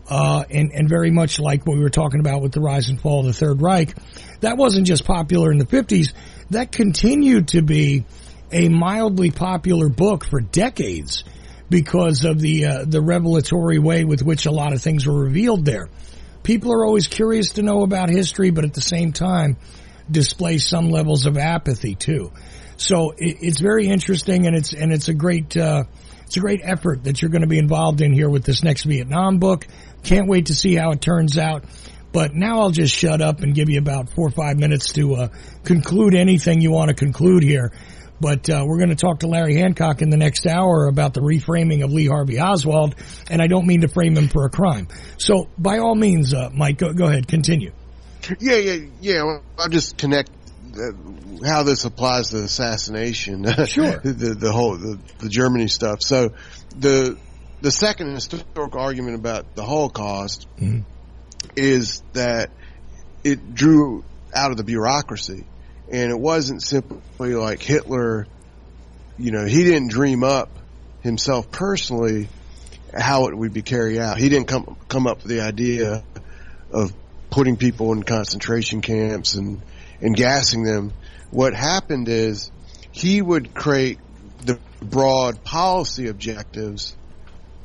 And very much like what we were talking about with the rise and fall of the Third Reich, that wasn't just popular in the 50s. That continued to be a mildly popular book for decades because of the revelatory way with which a lot of things were revealed there. People are always curious to know about history, but at the same time display some levels of apathy too. So it's very interesting, and it's a great effort that you're going to be involved in here with this next Vietnam book. Can't wait to see how it turns out. But now I'll just shut up and give you about 4 or 5 minutes to conclude anything you want to conclude here. But we're going to talk to Larry Hancock in the next hour about the reframing of Lee Harvey Oswald, and I don't mean to frame him for a crime. So by all means, Mike, go ahead, continue. Yeah. Well, I'll just connect how this applies to assassination. Sure. the Germany stuff. So the second historical argument about the Holocaust is that it drew out of the bureaucracy. And it wasn't simply like Hitler, he didn't dream up himself personally how it would be carried out. He didn't come up with the idea of putting people in concentration camps and gassing them. What happened is he would create the broad policy objectives,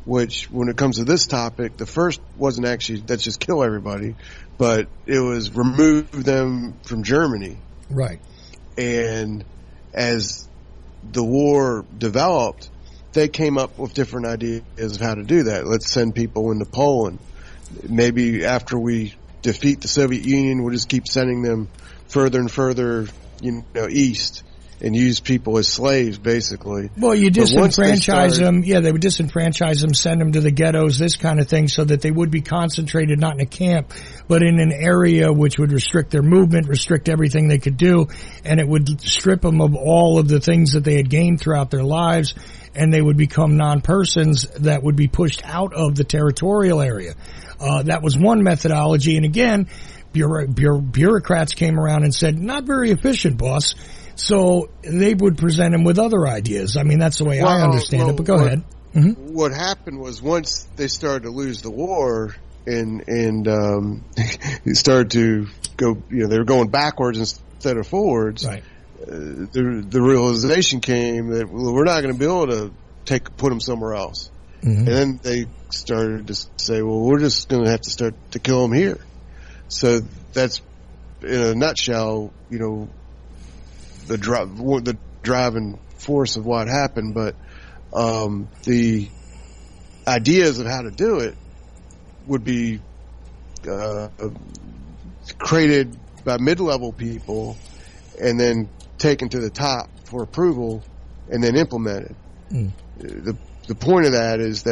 which when it comes to this topic, the first wasn't actually let's just kill everybody, but it was remove them from Germany. Right. And as the war developed, they came up with different ideas of how to do that. Let's send people into Poland. Maybe after we defeat the Soviet Union, we'll just keep sending them further and further, east and use people as slaves, basically. Well, you disenfranchise them. Yeah, they would disenfranchise them, send them to the ghettos, this kind of thing, so that they would be concentrated not in a camp, but in an area which would restrict their movement, restrict everything they could do, and it would strip them of all of the things that they had gained throughout their lives, and they would become non-persons that would be pushed out of the territorial area. That was one methodology, and again, bureaucrats came around and said, not very efficient, boss. So they would present him with other ideas. I mean, that's the way I understand it, but go ahead. Mm-hmm. What happened was once they started to lose the war and it started to go, they were going backwards instead of forwards. Right. The realization came that we're not going to be able to put them somewhere else. Mm-hmm. And then they started to say, well, we're just going to have to start to kill them here. So that's, in a nutshell, the driving force of what happened, but the ideas of how to do it would be created by mid-level people and then taken to the top for approval and then implemented. The point of that is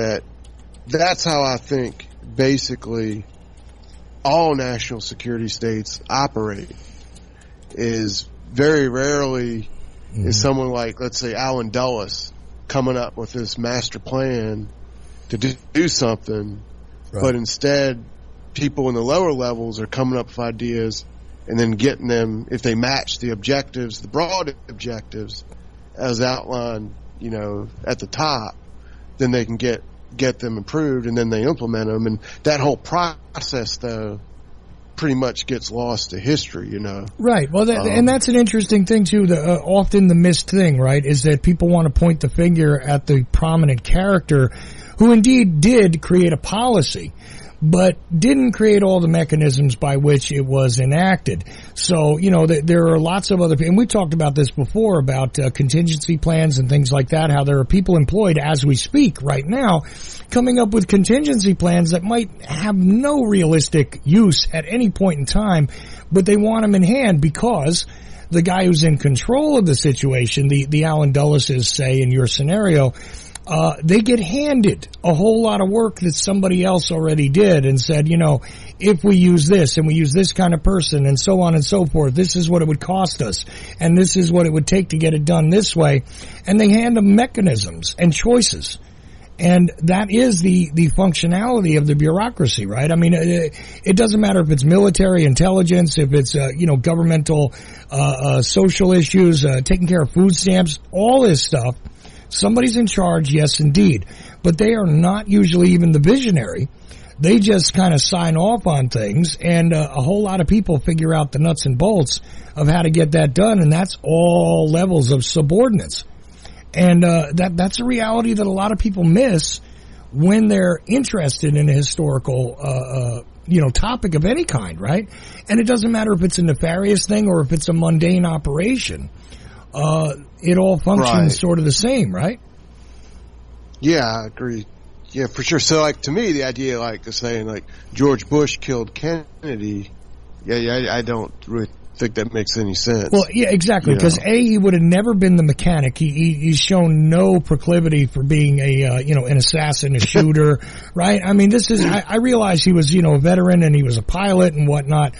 that's how I think basically all national security states operate. Is very rarely is someone like, let's say, Allen Dulles coming up with this master plan to do something, right. But instead people in the lower levels are coming up with ideas and then getting them, if they match the objectives, the broad objectives as outlined, at the top, then they can get them approved and then they implement them. And that whole process, though, pretty much gets lost to history, you know. Right. Well, and that's an interesting thing too. Often the missed thing, right, is that people want to point the finger at the prominent character who indeed did create a policy, but didn't create all the mechanisms by which it was enacted. So, you know, there are lots of other people, and we talked about this before, about contingency plans and things like that, how there are people employed as we speak right now coming up with contingency plans that might have no realistic use at any point in time, but they want them in hand because the guy who's in control of the situation, the Alan Dulleses, say, in your scenario, they get handed a whole lot of work that somebody else already did and said, you know, if we use this and we use this kind of person and so on and so forth, this is what it would cost us and this is what it would take to get it done this way. And they hand them mechanisms and choices. And that is the functionality of the bureaucracy, right? I mean, it doesn't matter if it's military intelligence, if it's, you know, governmental, social issues, taking care of food stamps, all this stuff. Somebody's in charge, yes, indeed. But they are not usually even the visionary. They just kind of sign off on things, and a whole lot of people figure out the nuts and bolts of how to get that done, and that's all levels of subordinates. And that's a reality that a lot of people miss when they're interested in a historical you know, topic of any kind, right? And it doesn't matter if it's a nefarious thing or if it's a mundane operation. It all functions sort of the same, right? Yeah, I agree. Yeah, for sure. So, like, to me, the idea, like, of saying, like, George Bush killed Kennedy, I don't really think that makes any sense. Well, yeah, exactly. Because he would have never been the mechanic. He's shown no proclivity for being a you know, an assassin, a shooter, right? I mean, this is. I realize he was, you know, a veteran and he was a pilot and whatnot,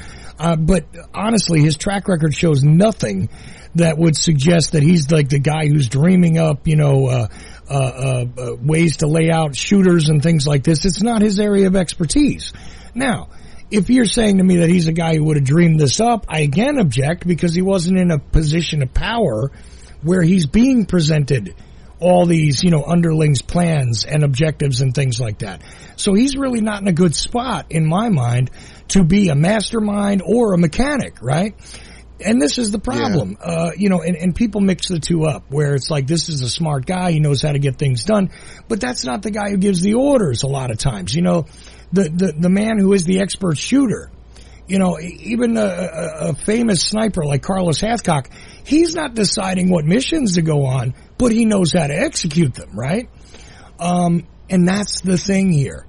but honestly, his track record shows nothing that would suggest that he's like the guy who's dreaming up, you know, ways to lay out shooters and things like this. It's not his area of expertise. Now, if you're saying to me that he's a guy who would have dreamed this up, I again object because he wasn't in a position of power where he's being presented all these, you know, underlings plans and objectives and things like that. So he's really not in a good spot, in my mind, to be a mastermind or a mechanic, right? And this is the problem, you know, and people mix the two up where it's like, this is a smart guy. He knows how to get things done, but that's not the guy who gives the orders a lot of times. You know, the man who is the expert shooter, you know, even a famous sniper like Carlos Hancock, he's not deciding what missions to go on, but he knows how to execute them, right? And that's the thing here.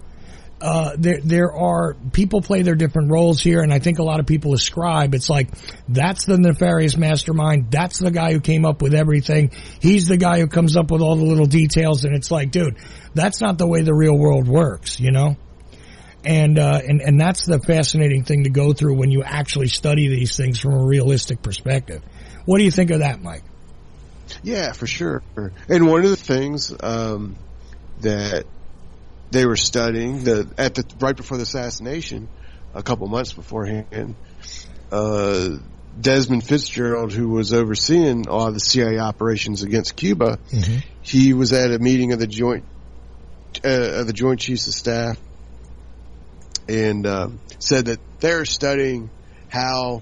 There are people play their different roles here, and I think a lot of people ascribe. It's like, that's the nefarious mastermind. That's the guy who came up with everything. He's the guy who comes up with all the little details, and it's like, dude, that's not the way the real world works, you know? And that's the fascinating thing to go through when you actually study these things from a realistic perspective. What do you think of that, Mike? Yeah, for sure. And one of the things, that they were studying right before the assassination, a couple months beforehand, Desmond Fitzgerald, who was overseeing all the CIA operations against Cuba, he was at a meeting of the Joint Chiefs of Staff, and said that they're studying how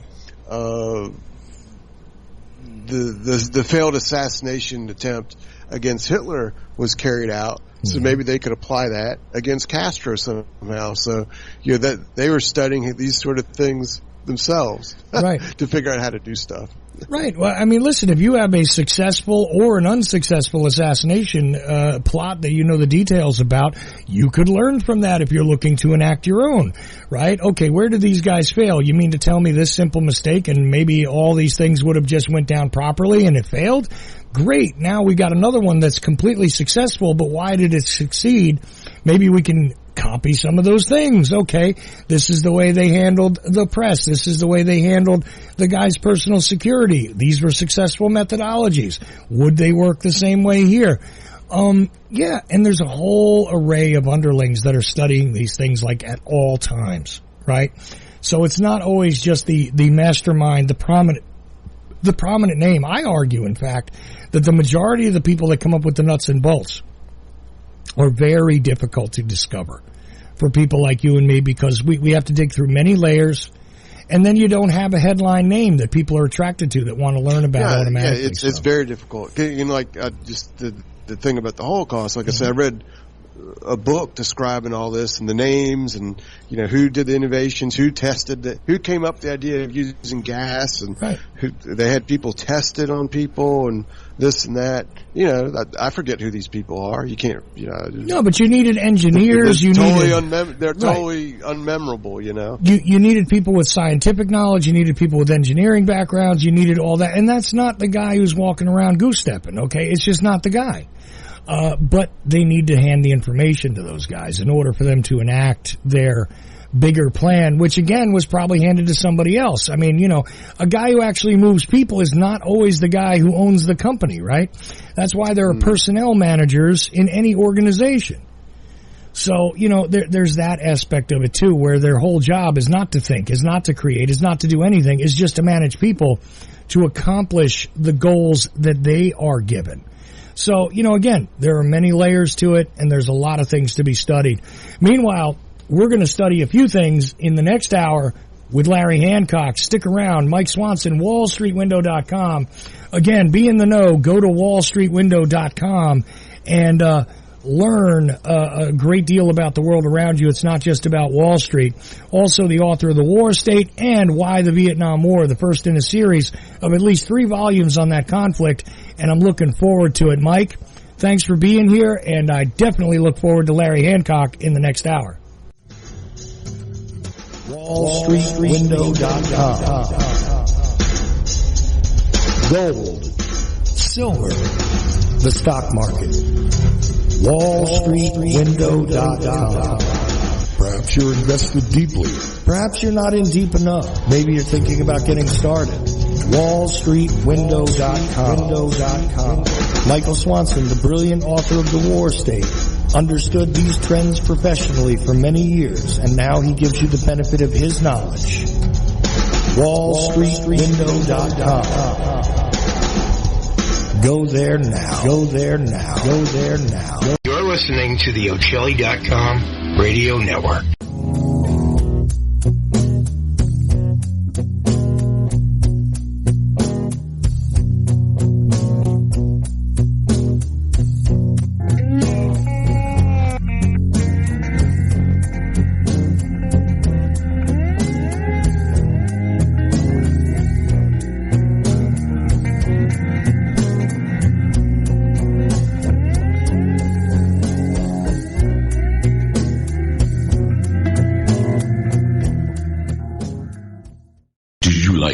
the failed assassination attempt against Hitler was carried out. So maybe they could apply that against Castro somehow. So, you know, that they were studying these sort of things themselves, right, to figure out how to do stuff. Right. Well, I mean, listen, if you have a successful or an unsuccessful assassination plot that you know the details about, you could learn from that if you're looking to enact your own, right? Okay, where did these guys fail? You mean to tell me this simple mistake and maybe all these things would have just went down properly and it failed? Great. Now we got another one that's completely successful, but why did it succeed? Maybe we can copy some of those things. Okay, this is the way they handled the press. This is the way they handled the guy's personal security. These were successful methodologies. Would they work the same way here? Yeah, and there's a whole array of underlings that are studying these things like at all times, right? So it's not always just the mastermind, the prominent name. I argue, in fact, that the majority of the people that come up with the nuts and bolts are very difficult to discover for people like you and me, because we have to dig through many layers. And then you don't have a headline name that people are attracted to that want to learn about automatically. Yeah, it's very difficult. You know, like just the thing about the Holocaust. Like I said, I read a book describing all this and the names and, you know, who did the innovations, who tested it, who came up with the idea of using gas, and they had people tested on people and this and that. You know, I forget who these people are. You can't, you know. No, but you needed engineers. They're totally unmemorable, you know. You needed people with scientific knowledge. You needed people with engineering backgrounds. You needed all that. And that's not the guy who's walking around goose-stepping, okay? It's just not the guy. But they need to hand the information to those guys in order for them to enact their bigger plan, which again was probably handed to somebody else. I mean, you know, a guy who actually moves people is not always the guy who owns the company, right? That's why there are personnel managers in any organization. So, you know, there's that aspect of it too, where their whole job is not to think, is not to create, is not to do anything, is just to manage people to accomplish the goals that they are given. So, you know, again, there are many layers to it, and there's a lot of things to be studied. Meanwhile, we're going to study a few things in the next hour with Larry Hancock. Stick around. Mike Swanson, wallstreetwindow.com. Again, be in the know. Go to wallstreetwindow.com and learn a great deal about the world around you. It's not just about Wall Street. Also, the author of The War State and Why the Vietnam War, the first in a series of at least 3 volumes on that conflict, and I'm looking forward to it. Mike, thanks for being here, and I definitely look forward to Larry Hancock in the next hour. WallStreetWindow.com. Gold, silver, the stock market. WallStreetWindow.com. Perhaps you're invested deeply. Perhaps you're not in deep enough. Maybe you're thinking about getting started. WallStreetWindow.com. Michael Swanson, the brilliant author of The War State, understood these trends professionally for many years, and now he gives you the benefit of his knowledge. WallStreetWindow.com. Go there now. Go there now. Go there now. You're listening to the Ochelli.com radio network.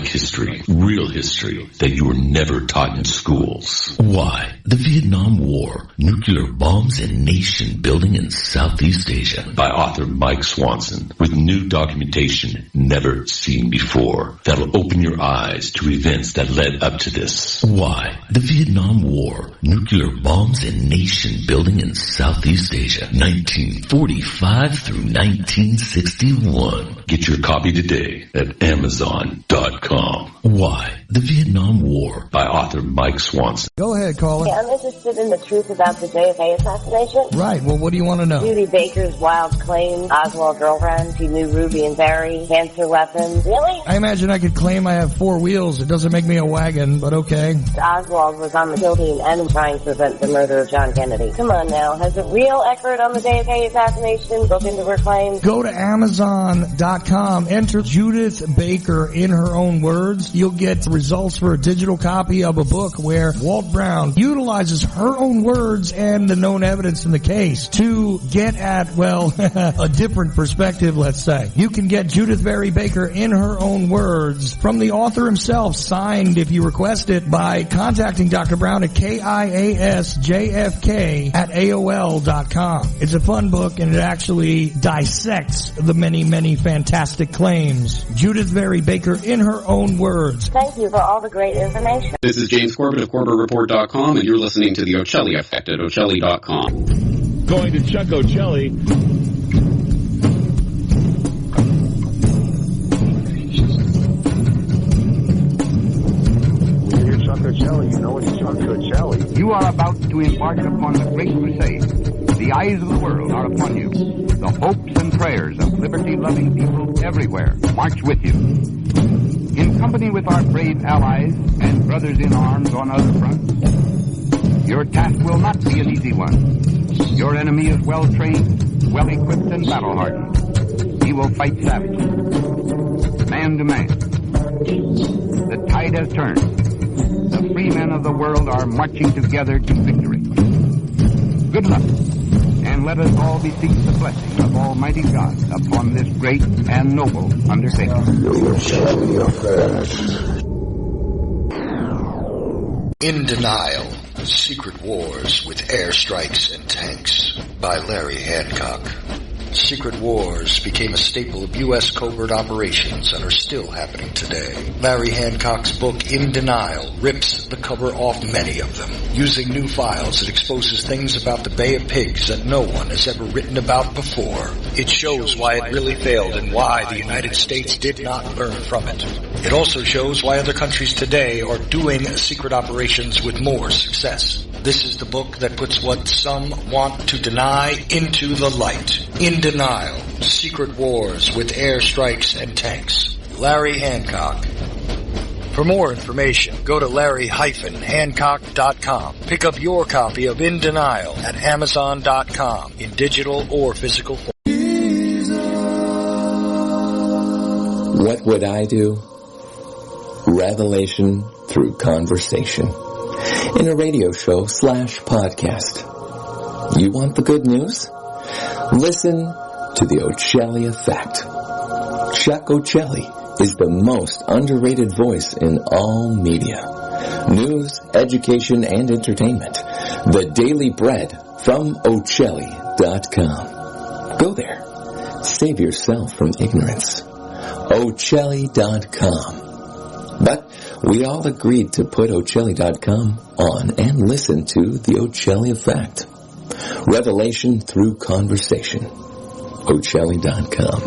History, real history that you were never taught in schools. Why? The Vietnam War, nuclear bombs and nation building in Southeast Asia, by author Mike Swanson, with new documentation never seen before that'll open your eyes to events that led up to this. Why? The Vietnam War, nuclear bombs and nation building in Southeast Asia, 1945 through 1961. Get your copy today at Amazon.com. Why? The Vietnam War, by author Mike Swanson. Go ahead, caller. Yeah, I'm interested in the truth about the JFK assassination. Right. Well, what do you want to know? Judy Baker's wild claim, Oswald girlfriend, she knew Ruby and Barry, cancer weapons. Really? I imagine I could claim I have 4 wheels. It doesn't make me a wagon, but okay. Oswald was on the kill team and trying to prevent the murder of John Kennedy. Come on now. Has a real expert on the JFK assassination looked into her claims? Go to Amazon.com. Enter Judith Baker in her own words. You'll get results for a digital copy of a book where Walt Brown utilizes her own words and the known evidence in the case to get at, well, a different perspective, let's say. You can get Judith Barry Baker in her own words from the author himself, signed if you request it by contacting Dr. Brown at KIASJFK@AOL.com. It's a fun book, and it actually dissects the many, many fantastic claims. Judith Barry Baker in her own words. Thank you for all the great information. This is James Corbett of CorbettReport.com, and you're listening to the Ochelli Effect at Ochelli.com. Going to Chuck Ochelli. You're Chuck Ochelli. You know it's Chuck Ochelli. You are about to embark upon the great crusade. The eyes of the world are upon you. The hopes and prayers of liberty-loving people everywhere march with you. in company with our brave allies and brothers in arms on other fronts. Your task will not be an easy one. Your enemy is well-trained, well-equipped, and battle-hardened. He will fight savagely, man to man. The tide has turned. The free men of the world are marching together to victory. Good luck, and let us all beseech the blessing of Almighty God upon this great and noble undertaking. In Denial, Secret Wars with Airstrikes and Tanks by Larry Hancock. Secret wars became a staple of U.S. covert operations and are still happening today. Larry Hancock's book, In Denial, rips the cover off many of them. Using new files, it exposes things about the Bay of Pigs that no one has ever written about before. It shows why it really failed and why the United States did not learn from it. It also shows why other countries today are doing secret operations with more success. This is the book that puts what some want to deny into the light. In Denial, Secret Wars with Airstrikes and Tanks. Larry Hancock. For more information, go to larry-hancock.com. Pick up your copy of In Denial at amazon.com in digital or physical form. What would I do? Revelation through conversation. In a radio show / podcast. You want the good news? Listen to the Ochelli Effect. Chuck Ochelli is the most underrated voice in all media. News, education, and entertainment. The Daily Bread from Ochelli.com. Go there. Save yourself from ignorance. Ochelli.com. But we all agreed to put Ochelli.com on and listen to the Ochelli Effect. Revelation through conversation. Ochelli.com.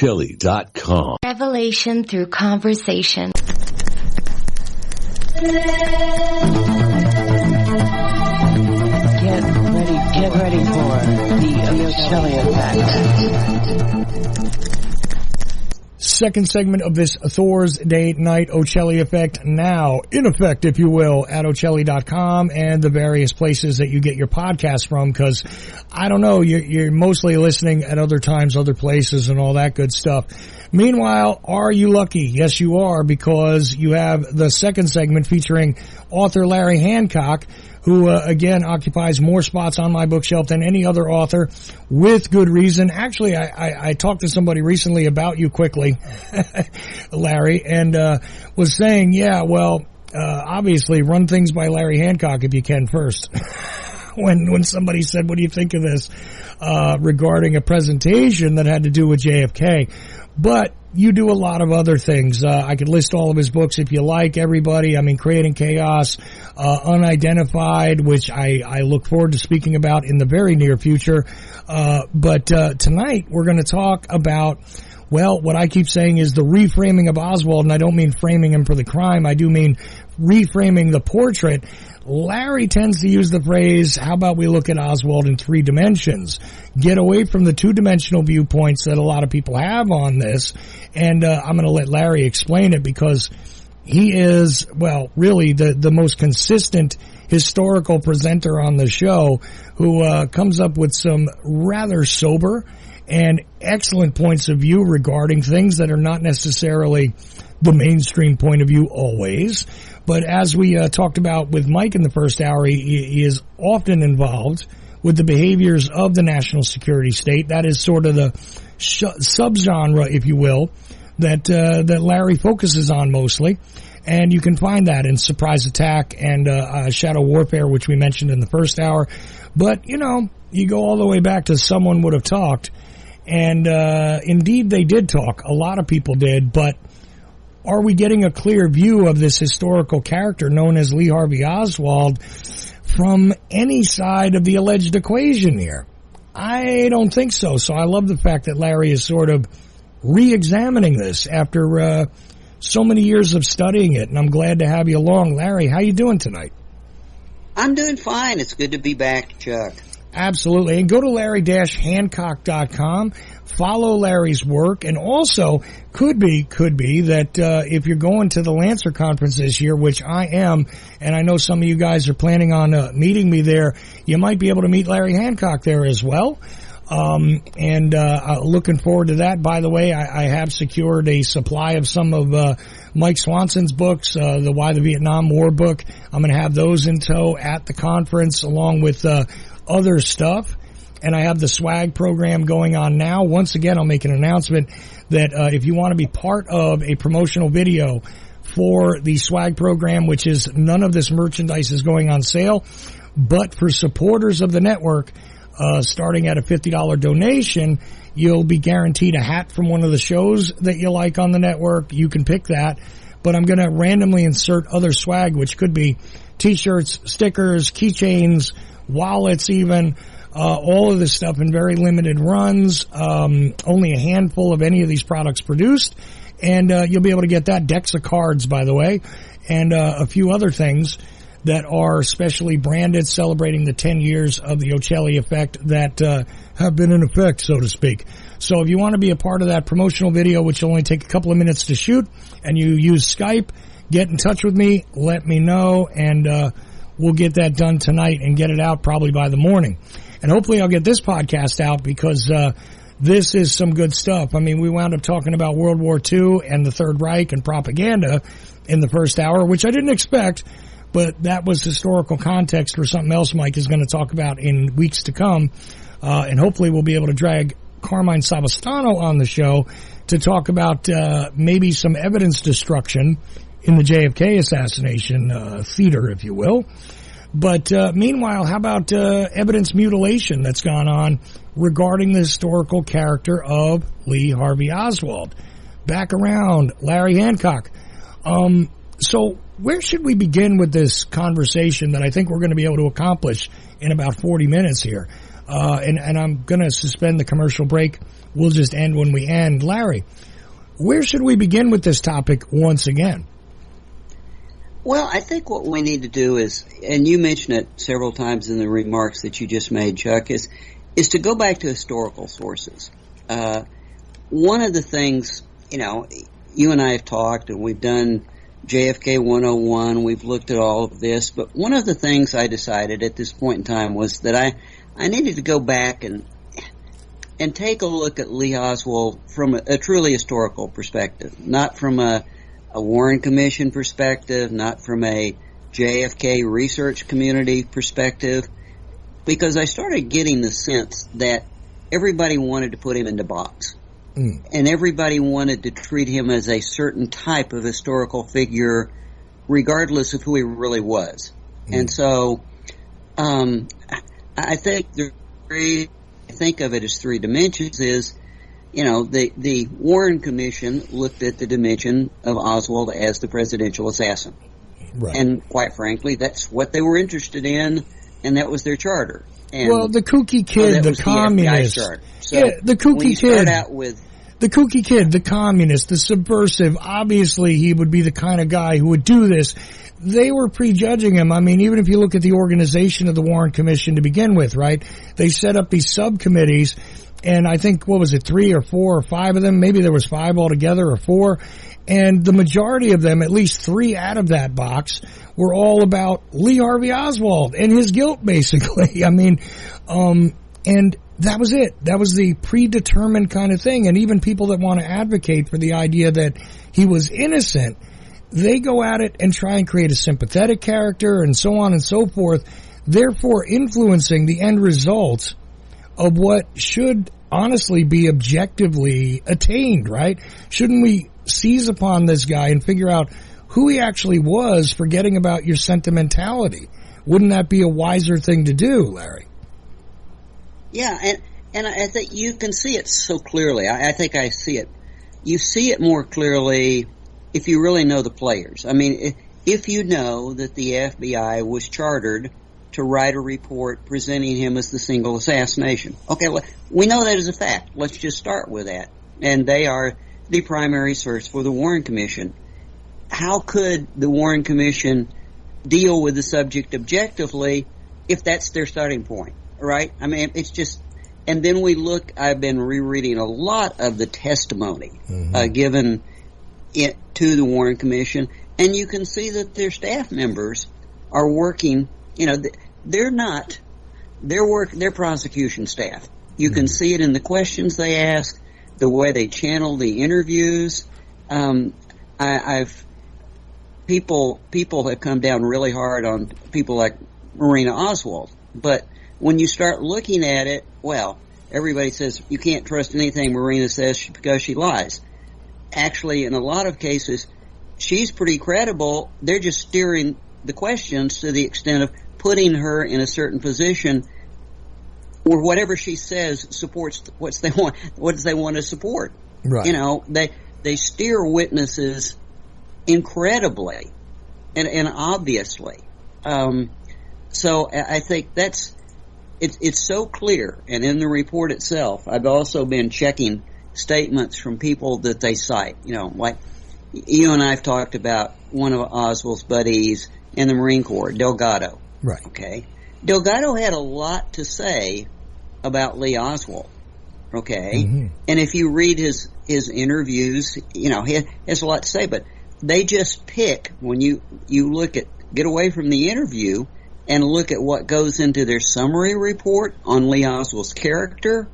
Ochelli.com. Revelation through conversation. Get ready for the Ochelli Effect. Second segment of this Thursday night Ochelli Effect, now in effect, if you will, at Ochelli.com and the various places that you get your podcast from, because I don't know, you're mostly listening at other times, other places, and all that good stuff. Meanwhile, are you lucky? Yes, you are, because you have the second segment featuring author Larry Hancock, who, again, occupies more spots on my bookshelf than any other author, with good reason. Actually, I talked to somebody recently about you quickly, Larry, and was saying, obviously, run things by Larry Hancock if you can first. When somebody said, what do you think of this, regarding a presentation that had to do with JFK. But you do a lot of other things. I could list all of his books if you like, everybody. I mean, Creating Chaos, Unidentified, which I look forward to speaking about in the very near future. But tonight we're going to talk about, well, what I keep saying is the reframing of Oswald, and I don't mean framing him for the crime. I do mean reframing the portrait. Larry tends to use the phrase, how about we look at Oswald in 3 dimensions? Get away from the 2-dimensional viewpoints that a lot of people have on this. And I'm going to let Larry explain it, because he is, well, really the most consistent historical presenter on the show, who comes up with some rather sober and excellent points of view regarding things that are not necessarily the mainstream point of view always. But as we talked about with Mike in the first hour, he is often involved with the behaviors of the national security state. That is sort of the subgenre, if you will, that Larry focuses on mostly. And you can find that in Surprise Attack and Shadow Warfare, which we mentioned in the first hour. But, you go all the way back to Someone Would Have Talked. And indeed, they did talk. A lot of people did. But are we getting a clear view of this historical character known as Lee Harvey Oswald from any side of the alleged equation here? I don't think so. So I love the fact that Larry is sort of re-examining this after so many years of studying it, and I'm glad to have you along. Larry, how you doing tonight? I'm doing fine. It's good to be back, Chuck. Absolutely. And go to larry-hancock.com. Follow Larry's work. And also, could be that if you're going to the Lancer conference this year, which I am, and I know some of you guys are planning on meeting me there, you might be able to meet Larry Hancock there as well. Looking forward to that. By the way, I have secured a supply of some of Mike Swanson's books, the Why the Vietnam War book. I'm going to have those in tow at the conference, along with other stuff. And I have the swag program going on now. Once again, I'll make an announcement that if you want to be part of a promotional video for the swag program, which is none of this merchandise is going on sale, but for supporters of the network, starting at a $50 donation, you'll be guaranteed a hat from one of the shows that you like on the network. You can pick that. But I'm going to randomly insert other swag, which could be T-shirts, stickers, keychains, wallets even, all of this stuff in very limited runs. Only a handful of any of these products produced. And you'll be able to get that. Decks of cards, by the way, and a few other things that are specially branded, celebrating the 10 years of the Ochelli Effect that have been in effect, so to speak. So if you want to be a part of that promotional video, which will only take a couple of minutes to shoot, and you use Skype, get in touch with me, let me know, and we'll get that done tonight and get it out probably by the morning. And hopefully I'll get this podcast out, because this is some good stuff. I mean, we wound up talking about World War II and the Third Reich and propaganda in the first hour, which I didn't expect. But that was historical context for something else Mike is going to talk about in weeks to come. And hopefully we'll be able to drag Carmine Savastano on the show to talk about maybe some evidence destruction in the JFK assassination theater, if you will. But meanwhile, how about evidence mutilation that's gone on regarding the historical character of Lee Harvey Oswald? Back around, Larry Hancock. So where should we begin with this conversation that I think we're going to be able to accomplish in about 40 minutes here? And I'm going to suspend the commercial break we'll just end when we end. Larry, where should we begin with this topic once again? Well, I think what we need to do is, and you mentioned it several times in the remarks that you just made, Chuck, is to go back to historical sources. One of the things, you and I have talked, and we've done JFK 101, we've looked at all of this, but one of the things I decided at this point in time was that I needed to go back and take a look at Lee Oswald from a truly historical perspective, not from a Warren Commission perspective, not from a JFK research community perspective, because I started getting the sense that everybody wanted to put him in the box. And everybody wanted to treat him as a certain type of historical figure, regardless of who he really was. And so, I think of it as three dimensions is, the Warren Commission looked at the dimension of Oswald as the presidential assassin. Right. And quite frankly, that's what they were interested in, and that was their charter. And well, the kooky kid, the communist. So the kooky kid. Start out with the kooky kid, the communist, the subversive. Obviously, he would be the kind of guy who would do this. They were prejudging him. I mean, even if you look at the organization of the Warren Commission to begin with, right? They set up these subcommittees. And I think, 3 or 4 or 5 of them? Maybe there was 5 altogether or 4. And the majority of them, at least 3 out of that box, were all about Lee Harvey Oswald and his guilt, basically. I mean, and that was it. That was the predetermined kind of thing. And even people that want to advocate for the idea that he was innocent, they go at it and try and create a sympathetic character and so on and so forth, therefore influencing the end results of what should honestly be objectively attained, right? Shouldn't we seize upon this guy and figure out who he actually was, forgetting about your sentimentality? Wouldn't that be a wiser thing to do, Larry? Yeah, and I think you can see it so clearly. I think I see it. You see it more clearly if you really know the players. I mean, if you know that the FBI was chartered to write a report presenting him as the single assassination. Okay, well, we know that as a fact. Let's just start with that. And they are the primary source for the Warren Commission. How could the Warren Commission deal with the subject objectively if that's their starting point, right? I mean, it's just, and then we look, I've been rereading a lot of the testimony given it to the Warren Commission, and you can see that their staff members are working. They're prosecution staff. You can see it in the questions they ask, the way they channel the interviews. People have come down really hard on people like Marina Oswald. But when you start looking at it, well, everybody says you can't trust anything Marina says because she lies. Actually, in a lot of cases, she's pretty credible. They're just steering the questions to the extent of putting her in a certain position where whatever she says supports what they want to support. Right. They steer witnesses incredibly and obviously. So I think it's so clear. And in the report itself, I've also been checking statements from people that they cite. Like you and I have talked about one of Oswald's buddies in the Marine Corps, Delgado. Right. Okay. Delgado had a lot to say about Lee Oswald. Okay. Mm-hmm. And if you read his interviews, he has a lot to say, but they just pick when you get away from the interview and look at what goes into their summary report on Lee Oswald's character,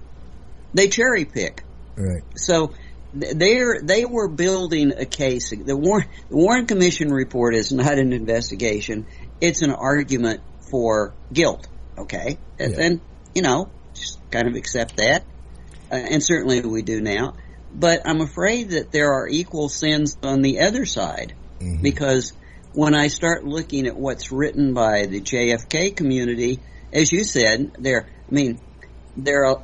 they cherry pick. Right. So they were building a case. The Warren Commission report is not an investigation. It's an argument for guilt. Okay. Yeah. And, just kind of accept that. And certainly we do now. But I'm afraid that there are equal sins on the other side. Mm-hmm. Because when I start looking at what's written by the JFK community, as you said, there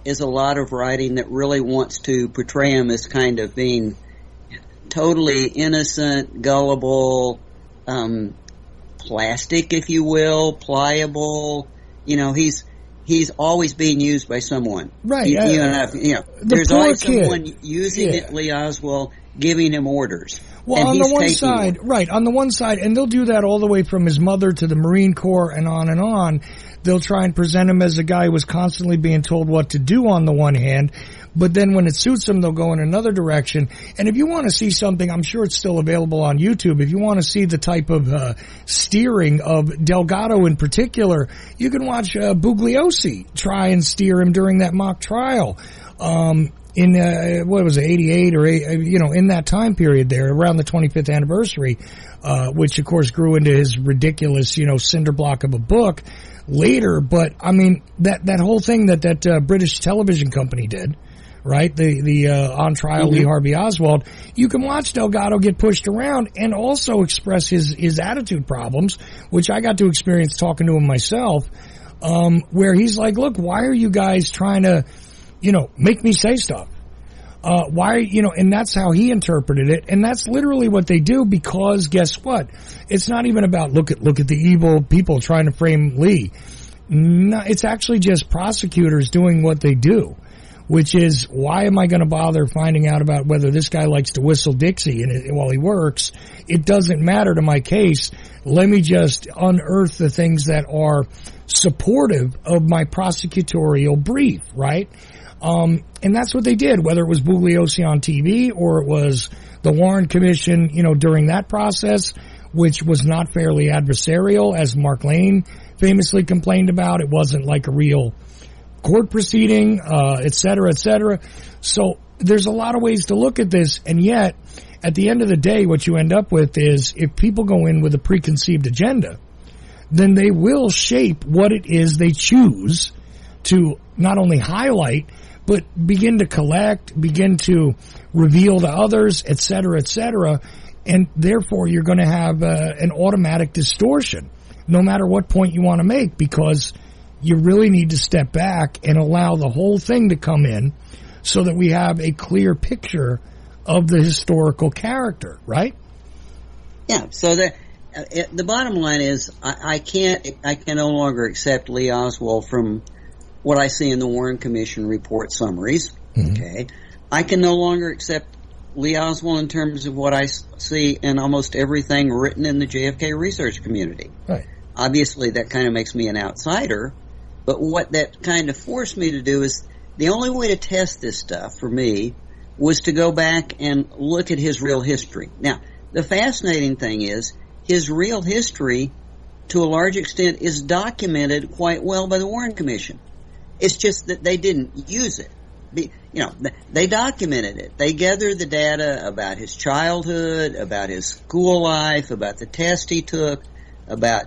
is a lot of writing that really wants to portray him as kind of being totally innocent, gullible, plastic, if you will, pliable. he's always being used by someone. Right. There's always someone using Lee Oswald, giving him orders. Well, on the one side, on the one side, and they'll do that all the way from his mother to the Marine Corps and on and on. They'll try and present him as a guy who was constantly being told what to do on the one hand, but then when it suits them, they'll go in another direction. And if you want to see something, I'm sure it's still available on YouTube. If you want to see the type of steering of Delgado in particular, you can watch Bugliosi try and steer him during that mock trial. In, 88 or, in that time period there, around the 25th anniversary, which of course grew into his ridiculous, cinder block of a book later. But I mean, that whole thing that British television company did, right? The on trial Lee Harvey Oswald, you can watch Delgado get pushed around and also express his attitude problems, which I got to experience talking to him myself, where he's like, look, why are you guys trying to, make me say stuff? And that's how he interpreted it. And that's literally what they do, because guess what? It's not even about look at the evil people trying to frame Lee. No, it's actually just prosecutors doing what they do, which is, why am I going to bother finding out about whether this guy likes to whistle Dixie while he works? It doesn't matter to my case. Let me just unearth the things that are supportive of my prosecutorial brief, right? And that's what they did, whether it was Bugliosi on TV or it was the Warren Commission, during that process, which was not fairly adversarial, as Mark Lane famously complained about. It wasn't like a real court proceeding, et cetera, et cetera. So there's a lot of ways to look at this, and yet, at the end of the day, what you end up with is, if people go in with a preconceived agenda, then they will shape what it is they choose to not only highlight, but begin to collect, begin to reveal to others, et cetera, and therefore you're going to have an automatic distortion, no matter what point you want to make, because you really need to step back and allow the whole thing to come in so that we have a clear picture of the historical character, right? Yeah, so the bottom line is, I can no longer accept Lee Oswald from what I see in the Warren Commission report summaries. Okay, I can no longer accept Lee Oswald in terms of what I see in almost everything written in the JFK research community. Right. Obviously, that kind of makes me an outsider, but what that kind of forced me to do is, the only way to test this stuff for me was to go back and look at his real history. Now, the fascinating thing is, his real history, to a large extent, is documented quite well by the Warren Commission. It's just that they didn't use it. They documented it. They gathered the data about his childhood, about his school life, about the test he took, about,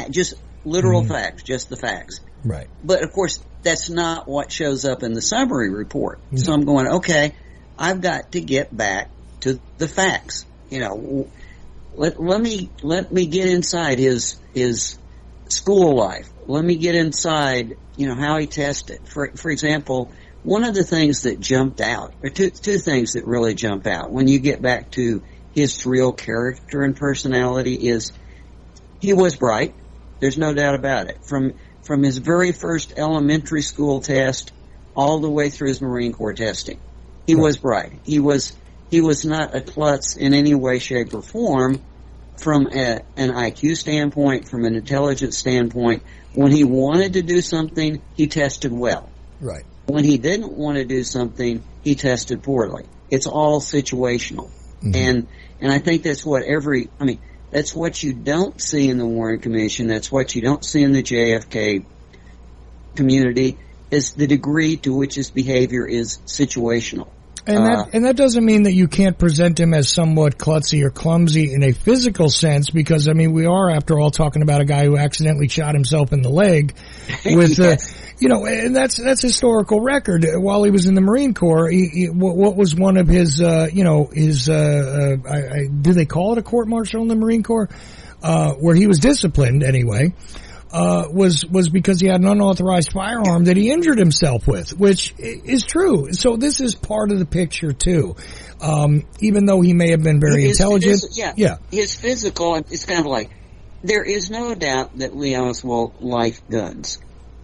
just literal facts, just the facts. Right. But of course, that's not what shows up in the summary report. No. So I'm going, okay, I've got to get back to the facts. Let me get inside his school life. Let me get inside, how he tested. For example, one of the things that jumped out, or two things that really jump out when you get back to his real character and personality, is he was bright. There's no doubt about it. From his very first elementary school test all the way through his Marine Corps testing, he was bright. He was not a klutz in any way, shape, or form. From an IQ standpoint, from an intelligence standpoint, when he wanted to do something, he tested well. Right. When he didn't want to do something, he tested poorly. It's all situational. And I think that's what that's what you don't see in the Warren Commission. That's what you don't see in the JFK community, is the degree to which his behavior is situational. And that doesn't mean that you can't present him as somewhat klutzy or clumsy in a physical sense, because, we are, after all, talking about a guy who accidentally shot himself in the leg with, yes. And that's historical record. While he was in the Marine Corps, what was one of his, do they call it a court-martial in the Marine Corps? Where he was disciplined anyway. Was because he had an unauthorized firearm that he injured himself with, which is true. So this is part of the picture too. Even though he may have been very intelligent. His physical, it's kind of like, there is no doubt that Lee Oswald liked guns.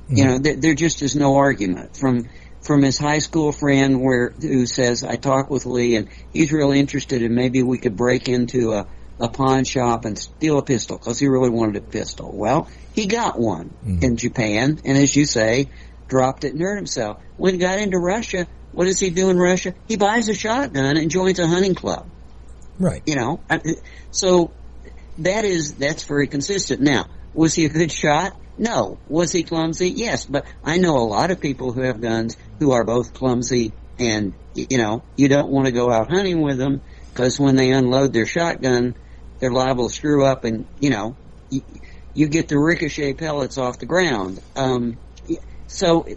You know, there just is no argument from his high school friend who says, I talked with Lee and he's really interested in maybe we could break into a pawn shop and steal a pistol because he really wanted a pistol. Well, he got one in Japan, and as you say, dropped it and hurt himself. When he got into Russia, what does he do in Russia? He buys a shotgun and joins a hunting club. Right. You know, so that's very consistent. Now, was he a good shot? No. Was he clumsy? Yes. But I know a lot of people who have guns who are both clumsy and, you know, you don't want to go out hunting with them because when they unload their shotgun, they're liable to screw up and, you know, you get the ricochet pellets off the ground. So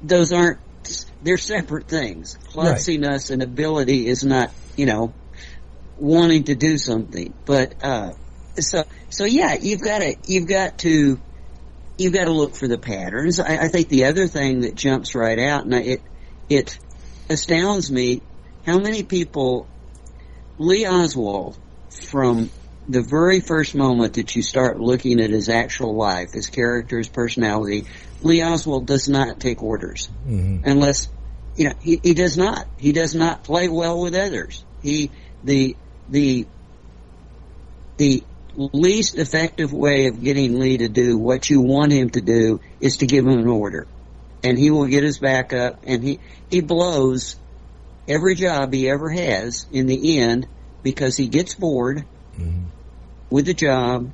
they're separate things. Clumsiness and ability is not, you know, wanting to do something. But, so yeah, you've got to look for the patterns. I think the other thing that jumps right out, and it astounds me how many people, Lee Oswald, from the very first moment that you start looking at his actual life, his character, his personality, Lee Oswald does not take orders. Unless, you know, he does not. He does not play well with others. The least effective way of getting Lee to do what you want him to do is to give him an order. And he will get his back up, and he blows every job he ever has in the end because he gets bored with the job.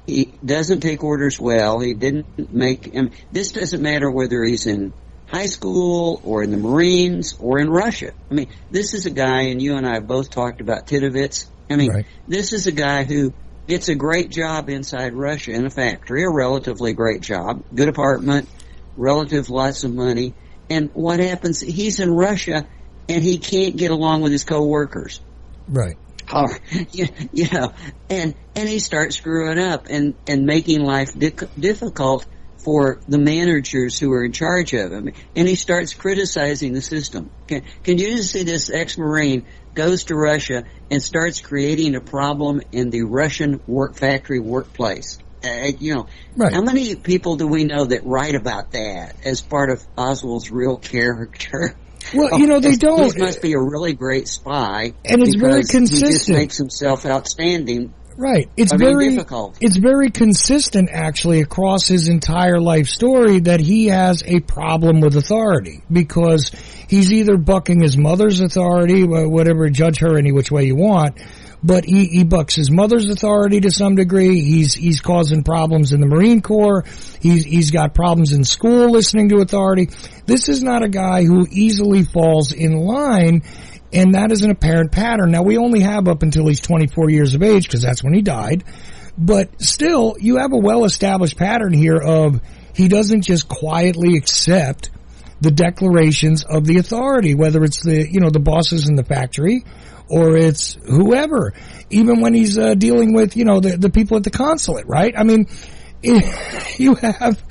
He doesn't take orders well. He didn't make him. This doesn't matter whether he's in high school or in the Marines or in Russia. I mean, this is a guy, and you and I have both talked about Titovitz. I mean, This is a guy who gets a great job inside Russia in a factory, a relatively great job, good apartment, relative lots of money. And what happens? He's in Russia, and he can't get along with his coworkers. Right. Or, you know, and he starts screwing up and making life difficult for the managers who are in charge of him. And he starts criticizing the system. Can you just see this ex-Marine goes to Russia and starts creating a problem in the Russian factory workplace? You know, how many people do we know that write about that as part of Oswald's real character? Well, you know, they don't. He must be a really great spy. And it's very consistent. He just makes himself outstanding. Right. It's very consistent, actually, across his entire life story that he has a problem with authority because he's either bucking his mother's authority, whatever, judge her any which way you want, but he bucks his mother's authority to some degree. He's causing problems in the Marine Corps. He's got problems in school listening to authority. This is not a guy who easily falls in line, and that is an apparent pattern. Now, we only have up until he's 24 years of age because that's when he died. But still, you have a well-established pattern here of he doesn't just quietly accept the declarations of the authority, whether it's the bosses in the factory or it's whoever, even when he's dealing with, the people at the consulate, right? I mean, you have...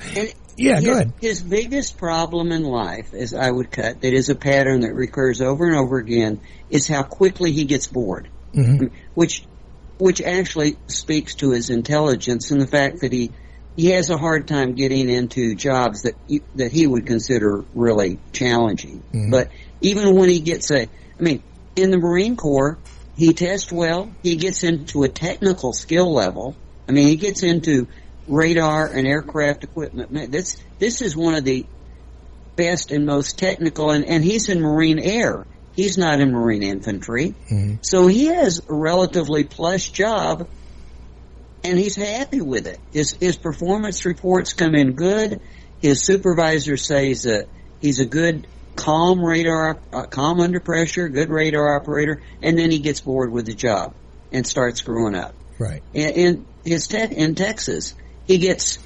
go ahead. His biggest problem in life, as I would cut, that is a pattern that recurs over and over again, is how quickly he gets bored, which actually speaks to his intelligence and the fact that he has a hard time getting into jobs that he would consider really challenging. But even when he gets in the Marine Corps, he tests well. He gets into a technical skill level. He gets into radar and aircraft equipment. This is one of the best and most technical, and he's in Marine Air. He's not in Marine Infantry. So he has a relatively plush job, and he's happy with it. His performance reports come in good. His supervisor says that he's a good calm under pressure, good radar operator, and then he gets bored with the job and starts screwing up. Right. And in Texas, he gets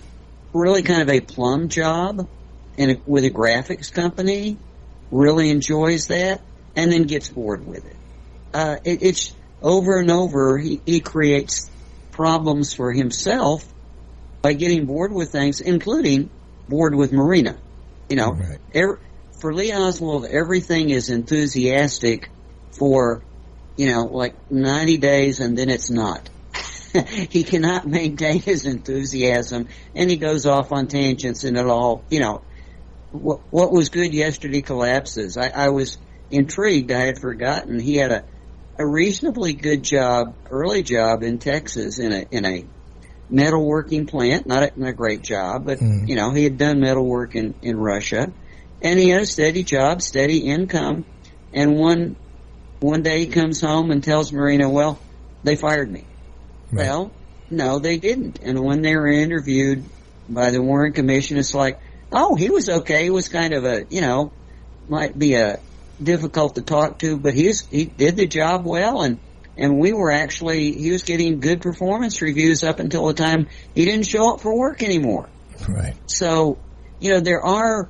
really kind of a plum job with a graphics company, really enjoys that, and then gets bored with it. It's over and over, he creates problems for himself by getting bored with things, including bored with Marina. For Lee Oswald, everything is enthusiastic for, 90 days, and then it's not. he cannot maintain his enthusiasm, and he goes off on tangents, and it all, what was good yesterday collapses. I was intrigued. I had forgotten he had a reasonably good job, early job in Texas in a metalworking plant. Not a great job, but he had done metalwork in Russia, and he had a steady job, steady income. And one day he comes home and tells Marina, "Well, they fired me." Right. Well, no, they didn't. And when they were interviewed by the Warren Commission, it's like, oh, he was okay. He was kind of might be difficult to talk to, but he did the job well, and he was getting good performance reviews up until the time he didn't show up for work anymore. Right. So, there are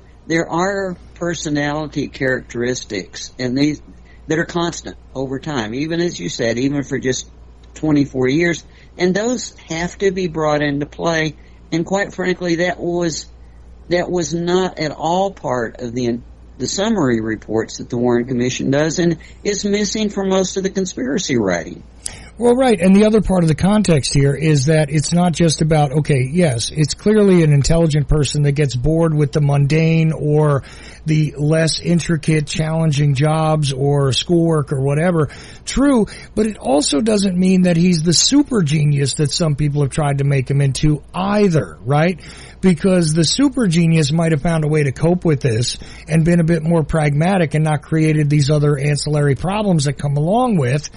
personality characteristics, and these that are constant over time, even as you said, even for just 24 years, and those have to be brought into play. And quite frankly, that was not at all part of the summary reports that the Warren Commission does, and is missing from most of the conspiracy writing. Well, right, and the other part of the context here is that it's not just about, okay, yes, it's clearly an intelligent person that gets bored with the mundane or the less intricate, challenging jobs or schoolwork or whatever. True, but it also doesn't mean that he's the super genius that some people have tried to make him into either, right? Because the super genius might have found a way to cope with this and been a bit more pragmatic and not created these other ancillary problems that come along with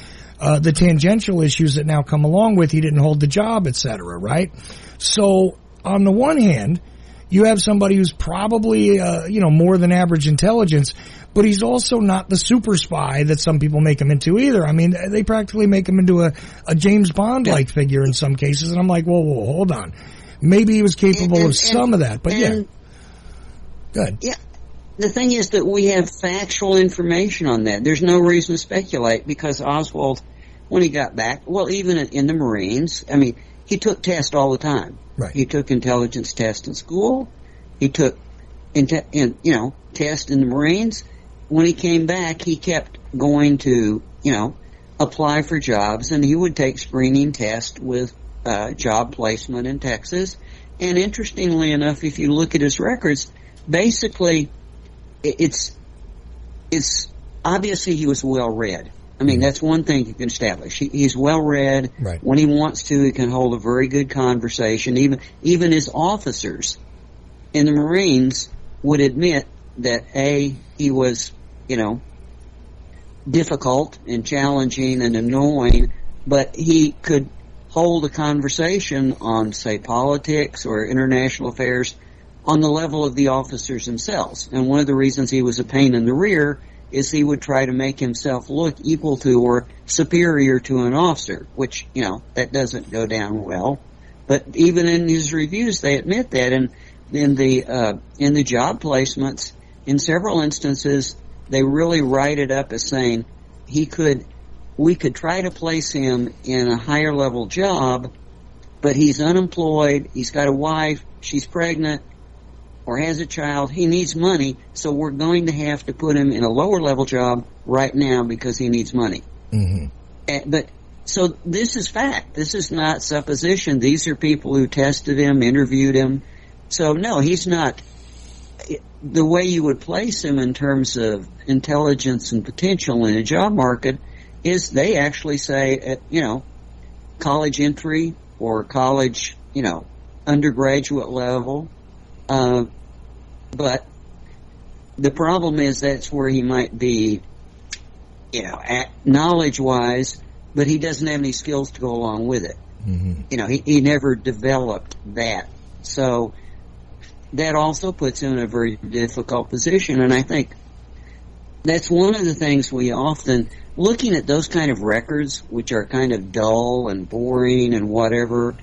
the tangential issues that now come along with he didn't hold the job, etc., right? So on the one hand, you have somebody who's probably, more than average intelligence, but he's also not the super spy that some people make him into either. I mean, they practically make him into a James Bond-like figure in some cases, and I'm like, whoa, hold on. Maybe he was capable of some of that, but yeah. Good. Yeah. The thing is that we have factual information on that. There's no reason to speculate, because Oswald, when he got back, well, even in the Marines, I mean, he took tests all the time. Right. He took intelligence tests in school. He took, tests in the Marines. When he came back, he kept going to, apply for jobs, and he would take screening tests with job placement in Texas. And interestingly enough, if you look at his records, basically, it's obviously he was well read. I mean, that's one thing you can establish. He's well read. Right. When he wants to, he can hold a very good conversation. Even his officers in the Marines would admit that he was, difficult and challenging and annoying, but he could hold a conversation on, say, politics or international affairs on the level of the officers themselves. And one of the reasons he was a pain in the rear is he would try to make himself look equal to or superior to an officer, which, that doesn't go down well. But even in his reviews, they admit that. And in the job placements, in several instances, they really write it up as saying we could try to place him in a higher level job, but he's unemployed, he's got a wife, she's pregnant, or has a child, he needs money, so we're going to have to put him in a lower level job right now because he needs money. Mm-hmm. So this is fact. This is not supposition. These are people who tested him, interviewed him. So no, he's not. The way you would place him in terms of intelligence and potential in a job market is they actually say at, college entry or college, undergraduate level. But the problem is that's where he might be, knowledge-wise, but he doesn't have any skills to go along with it. Mm-hmm. He never developed that. So that also puts him in a very difficult position, and I think that's one of the things we often, looking at those kind of records, which are kind of dull and boring and whatever,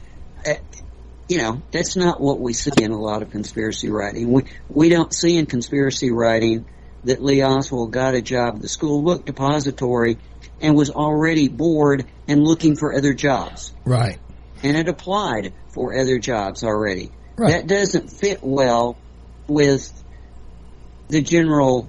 that's not what we see in a lot of conspiracy writing. We don't see in conspiracy writing that Lee Oswald got a job at the school book depository and was already bored and looking for other jobs. Right. And it applied for other jobs already. Right. That doesn't fit well with the general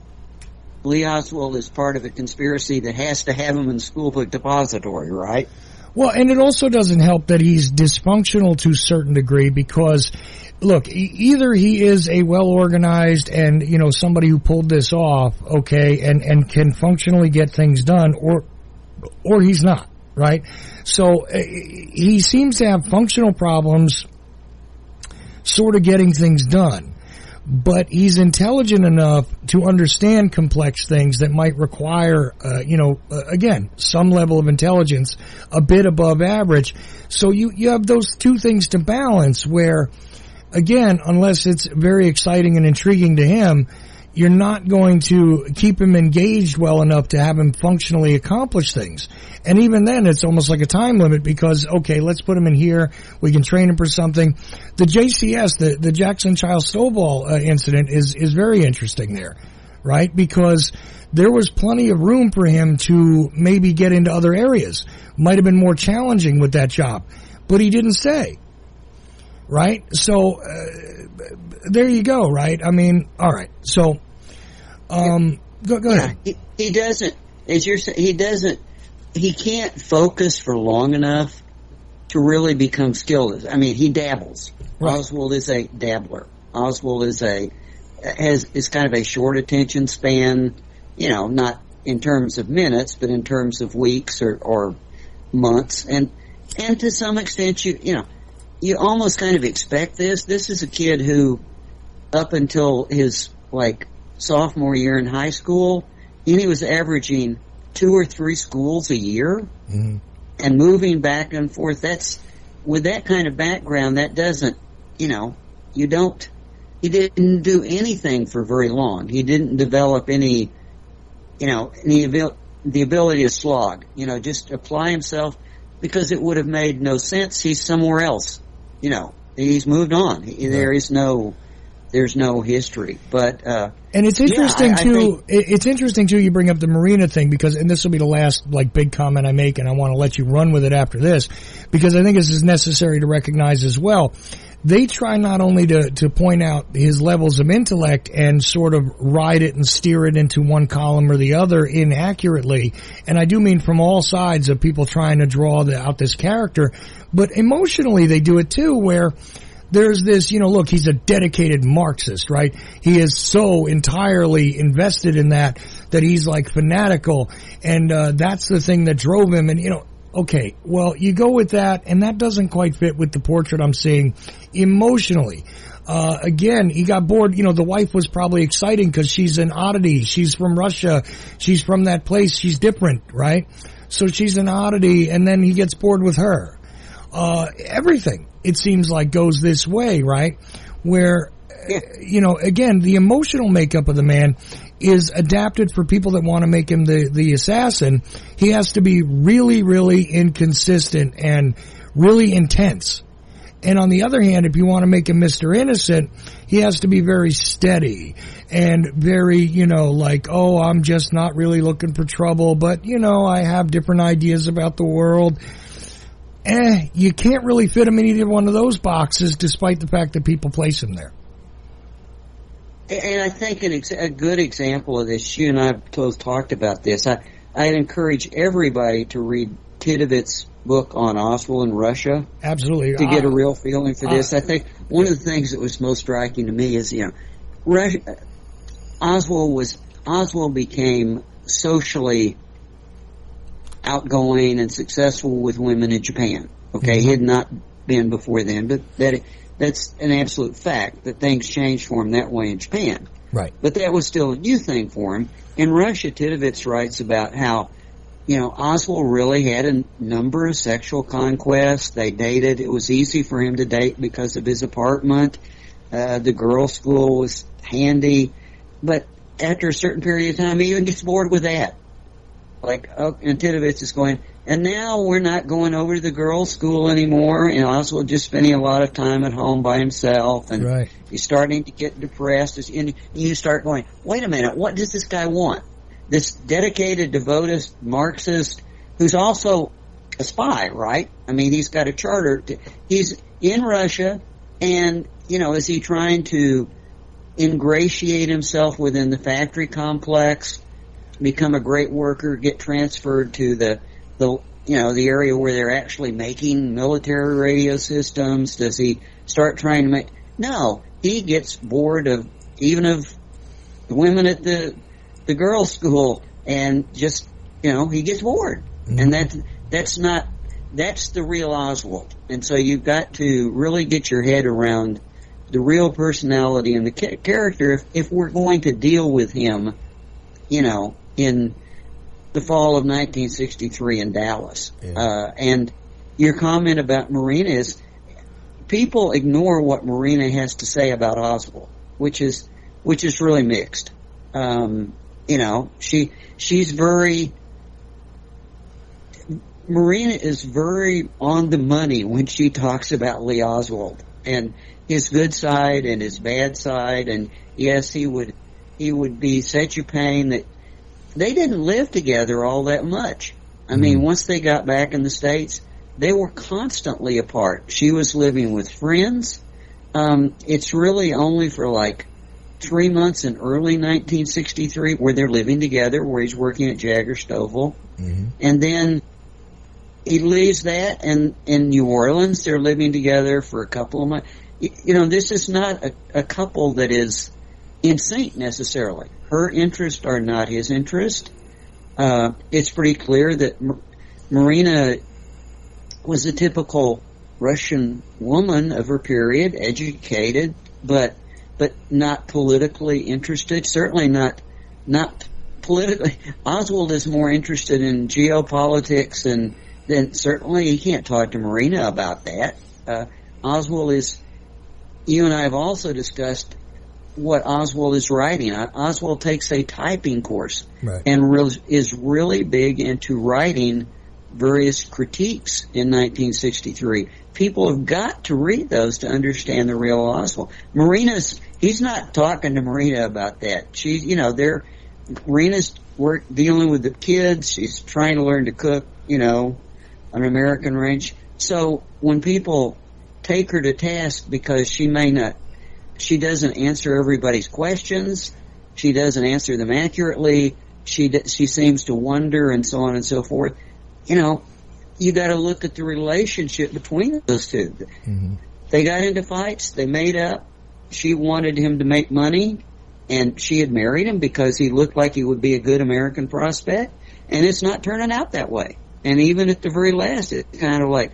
Lee Oswald is part of a conspiracy that has to have him in the school book depository, right? Well, and it also doesn't help that he's dysfunctional to a certain degree because, look, either he is a well-organized and, somebody who pulled this off, okay, and can functionally get things done, or he's not, right? So he seems to have functional problems sort of getting things done. But he's intelligent enough to understand complex things that might require, again, some level of intelligence, a bit above average. So you have those two things to balance where, again, unless it's very exciting and intriguing to him, you're not going to keep him engaged well enough to have him functionally accomplish things. And even then, it's almost like a time limit because, okay, let's put him in here. We can train him for something. The JCS, the Jackson Child Stonewall incident is very interesting there, right? Because there was plenty of room for him to maybe get into other areas. Might have been more challenging with that job, but he didn't stay, right? So, there you go, right? I mean, all right. So, go ahead. He doesn't, as you're saying, he can't focus for long enough to really become skilled. I mean, he dabbles. Right. Oswald is a dabbler. Oswald is kind of a short attention span, not in terms of minutes, but in terms of weeks or months. And to some extent, you almost kind of expect this. This is a kid who, up until his, sophomore year in high school, he was averaging 2 or 3 schools a year. Mm-hmm. And moving back and forth. With that kind of background, that doesn't, he didn't do anything for very long. He didn't develop the ability to slog, just apply himself, because it would have made no sense. He's somewhere else. He's moved on. There's no history. But and it's interesting too. It's interesting too. You bring up the Marina thing and this will be the last big comment I make, and I want to let you run with it after this, because I think this is necessary to recognize as well. They try not only to point out his levels of intellect and sort of ride it and steer it into one column or the other inaccurately, and I do mean from all sides of people trying to draw out this character, but emotionally they do it too, where there's this, look, he's a dedicated Marxist, right? He is so entirely invested in that he's fanatical, and that's the thing that drove him, and okay, well, you go with that, and that doesn't quite fit with the portrait I'm seeing emotionally. Again, he got bored. The wife was probably exciting because she's an oddity. She's from Russia. She's from that place. She's different, right? So she's an oddity, and then he gets bored with her. Everything, it seems like, goes this way, right? Where, again, the emotional makeup of the man is adapted for people that want to make him the assassin. He has to be really, really inconsistent and really intense. And on the other hand, if you want to make him Mr. Innocent, he has to be very steady and very, I'm just not really looking for trouble, but, I have different ideas about the world. You can't really fit him in either one of those boxes, despite the fact that people place him there. And I think a good example of this, you and I have both talked about this. I'd encourage everybody to read Titovit's book on Oswald in Russia. Absolutely. To get a real feeling for this. I think one of the things that was most striking to me is, Oswald became socially outgoing and successful with women in Japan. Okay, mm-hmm. He had not been before then, but that's an absolute fact that things changed for him that way in Japan. Right. But that was still a new thing for him. In Russia, Titovitz writes about how, Oswald really had a number of sexual conquests. They dated. It was easy for him to date because of his apartment. The girls' school was handy. But after a certain period of time, he even gets bored with that. And Titovitz is going, and now we're not going over to the girls' school anymore, and Oswald just spending a lot of time at home by himself, and right. He's starting to get depressed, and you start going, wait a minute, what does this guy want? This dedicated, devoted Marxist, who's also a spy, right? I mean, he's got a charter. He's in Russia, and, is he trying to ingratiate himself within the factory complex, become a great worker, get transferred to the the area where they're actually making military radio systems? Does he start trying to make... No, he gets bored of the women at the girls' school, and just, he gets bored. Mm-hmm. And that's the real Oswald. And so you've got to really get your head around the real personality and the character if we're going to deal with him, in the fall of 1963 in Dallas. Yeah. And your comment about Marina is, people ignore what Marina has to say about Oswald, which is really mixed. Marina is very on the money when she talks about Lee Oswald and his good side and his bad side, and yes, he would be such a pain that they didn't live together all that much. I mean, once they got back in the States, they were constantly apart. She was living with friends. It's really only for like 3 months in early 1963 where they're living together, where he's working at Jagger Stovall. Mm-hmm. And then he leaves that, and in New Orleans, they're living together for a couple of months. This is not a couple that is in sync necessarily. Her interests are not his interest. It's pretty clear that Marina was a typical Russian woman of her period, educated, but not politically interested. Certainly not politically. Oswald is more interested in geopolitics, and then certainly he can't talk to Marina about that. Oswald is. You and I have also discussed what Oswald is writing. Oswald takes a typing course, right, and is really big into writing various critiques in 1963. People have got to read those to understand the real Oswald. He's not talking to Marina about that. Marina's dealing with the kids. She's trying to learn to cook, an American ranch. So when people take her to task because she doesn't answer everybody's questions, she doesn't answer them accurately, she seems to wonder, and so on and so forth. You got to look at the relationship between those two. Mm-hmm. They got into fights. They made up. She wanted him to make money, and she had married him because he looked like he would be a good American prospect, and it's not turning out that way. And even at the very last, it's kind of like,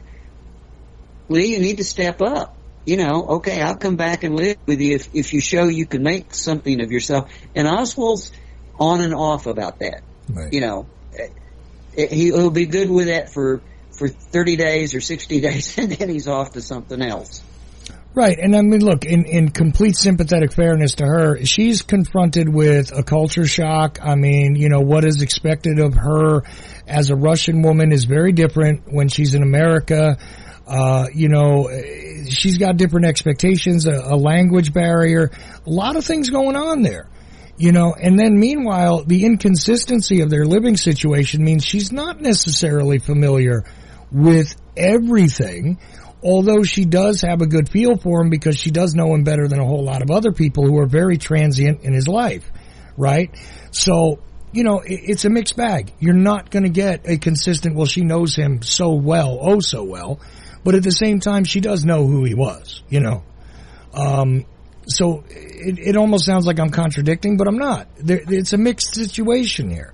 Lee, you need to step up. Okay, I'll come back and live with you if you show you can make something of yourself. And Oswald's on and off about that. Right. He'll be good with that for 30 days or 60 days, and then he's off to something else. Right, and I mean, look, in complete sympathetic fairness to her, she's confronted with a culture shock. I mean, what is expected of her as a Russian woman is very different when she's in America. She's got different expectations, a language barrier, a lot of things going on there. And then meanwhile, the inconsistency of their living situation means she's not necessarily familiar with everything, although she does have a good feel for him because she does know him better than a whole lot of other people who are very transient in his life, right? So, it's a mixed bag. You're not going to get a consistent, well, she knows him so well, oh so well, but at the same time, she does know who he was, So it almost sounds like I'm contradicting, but I'm not. It's a mixed situation here.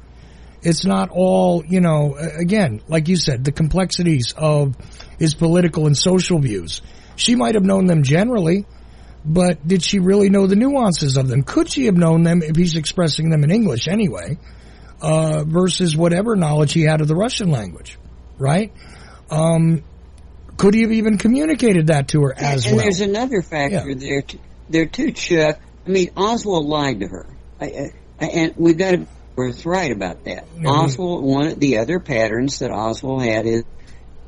It's not all, again, like you said, the complexities of his political and social views. She might have known them generally, but did she really know the nuances of them? Could she have known them if he's expressing them in English anyway, versus whatever knowledge he had of the Russian language, right? Could he have even communicated that to her as well? And there's another factor there too, Chuck. I mean, Oswald lied to her. And we've got to be forthright about that. Mm-hmm. Oswald, one of the other patterns that Oswald had is,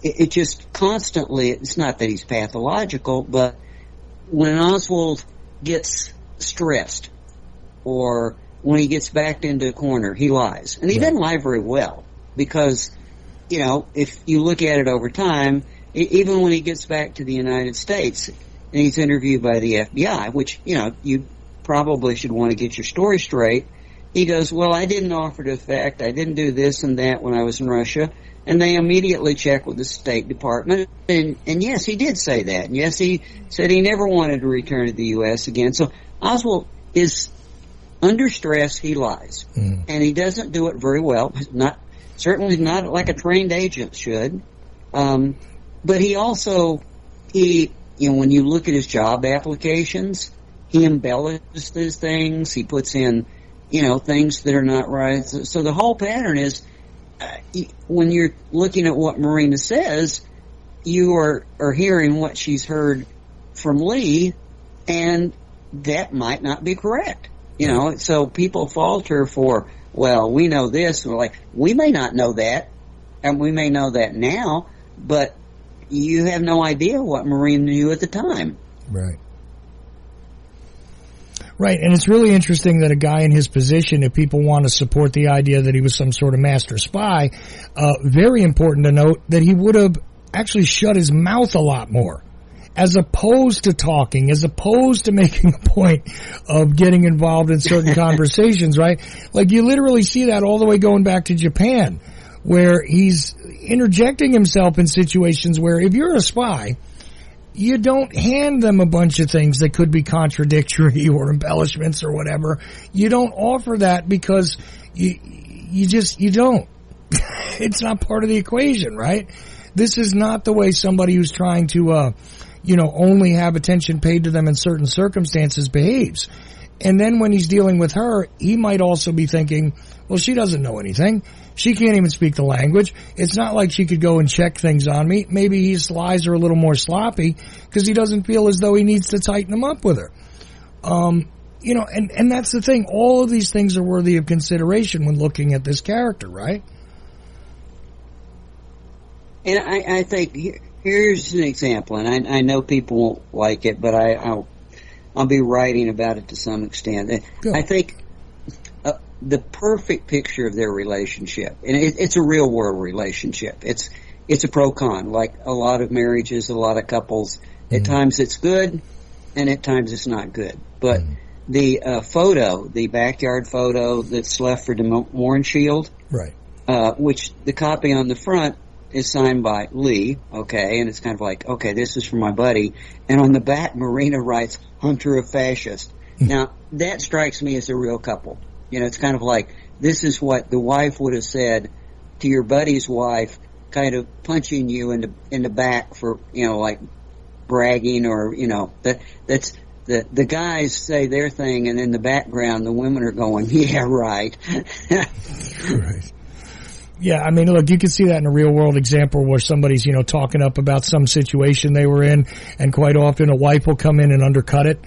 it just constantly, it's not that he's pathological, but when Oswald gets stressed or when he gets backed into a corner, he lies. And he doesn't lie very well because, if you look at it over time, even when he gets back to the United States and he's interviewed by the FBI, which, you probably should want to get your story straight, he goes, well, I didn't offer to effect, I didn't do this and that when I was in Russia. And they immediately checked with the State Department. And yes, he did say that. And yes, he said he never wanted to return to the U.S. again. So Oswald is under stress, he lies. And he doesn't do it very well. Certainly not like a trained agent should. But he also, when you look at his job applications, he embellishes things. He puts in, things that are not right. So the whole pattern is, when you're looking at what Marina says, you are hearing what she's heard from Lee, and that might not be correct. So people falter for, well, we know this. We're like, we may not know that, and we may know that now, but you have no idea what Marina knew at the time. Right. Right, and it's really interesting that a guy in his position, if people want to support the idea that he was some sort of master spy, very important to note that he would have actually shut his mouth a lot more, as opposed to talking, as opposed to making a point of getting involved in certain conversations, right? Like, you literally see that all the way going back to Japan, where he's interjecting himself in situations where if you're a spy, you don't hand them a bunch of things that could be contradictory or embellishments or whatever. You don't offer that because you don't. It's not part of the equation, right? This is not the way somebody who's trying to, only have attention paid to them in certain circumstances behaves. And then when he's dealing with her, he might also be thinking, well, she doesn't know anything. She can't even speak the language. It's not like she could go and check things on me. Maybe his lies are a little more sloppy because he doesn't feel as though he needs to tighten them up with her. And that's the thing. All of these things are worthy of consideration when looking at this character, right? And I think here's an example, and I know people won't like it, but I'll be writing about it to some extent. Good. I think the perfect picture of their relationship, and it's a real world relationship. It's a pro-con, like a lot of marriages, a lot of couples. At times it's good, and at times it's not good. But the photo, the backyard photo that's left for Des Shield, right? Which the copy on the front is signed by Lee, okay, and it's kind of like, okay, this is for my buddy. And on the back, Marina writes, Hunter a fascist. Now, that strikes me as a real couple. It's kind of like, this is what the wife would have said to your buddy's wife, kind of punching you in the back for, like bragging or, that's the guys say their thing, and in the background, the women are going, yeah, right. Right. Yeah, I mean, look, you can see that in a real world example where somebody's, talking up about some situation they were in, and quite often a wife will come in and undercut it.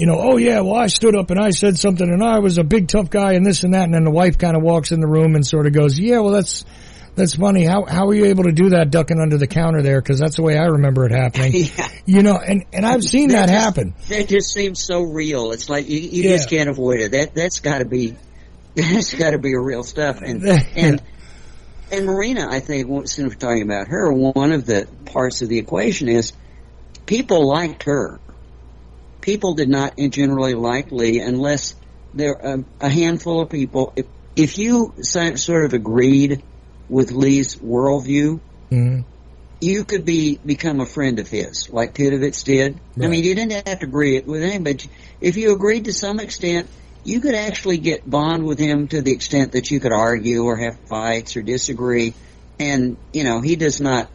Oh yeah, well, I stood up and I said something and I was a big tough guy and this and that, and then the wife kind of walks in the room and sort of goes, yeah, well, that's funny. How are you able to do that ducking under the counter there? Because that's the way I remember it happening. Yeah. And I've seen that happen. That just seems so real. It's like you just can't avoid it. That's got to be real stuff. And Marina, I think, since we're talking about her, one of the parts of the equation is people liked her. People did not generally like Lee unless there a handful of people. If you sort of agreed with Lee's worldview, you could become a friend of his, like Tidovitz did. Right. I mean, you didn't have to agree with him, but if you agreed to some extent, you could actually bond with him to the extent that you could argue or have fights or disagree, and he does not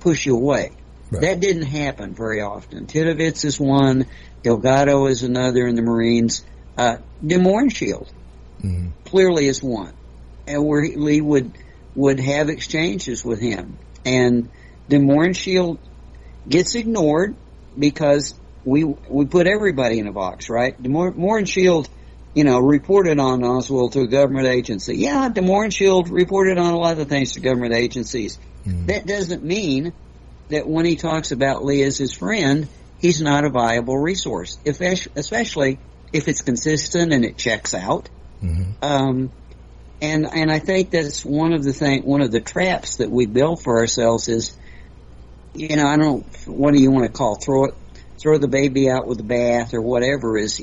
push you away. Right. That didn't happen very often. Tidovitz is one, Delgado is another in the Marines. Des Shield clearly is one, and where Lee would have exchanges with him, and Des Shield gets ignored because we put everybody in a box, right? Des Shield, reported on Oswald to a government agency. Yeah, Des Shield reported on a lot of things to government agencies. That doesn't mean that when he talks about Lee as his friend, he's not a viable resource, especially if it's consistent and it checks out. And I think that's one of the traps that we build for ourselves is, what do you want to call, throw the baby out with the bath or whatever, is,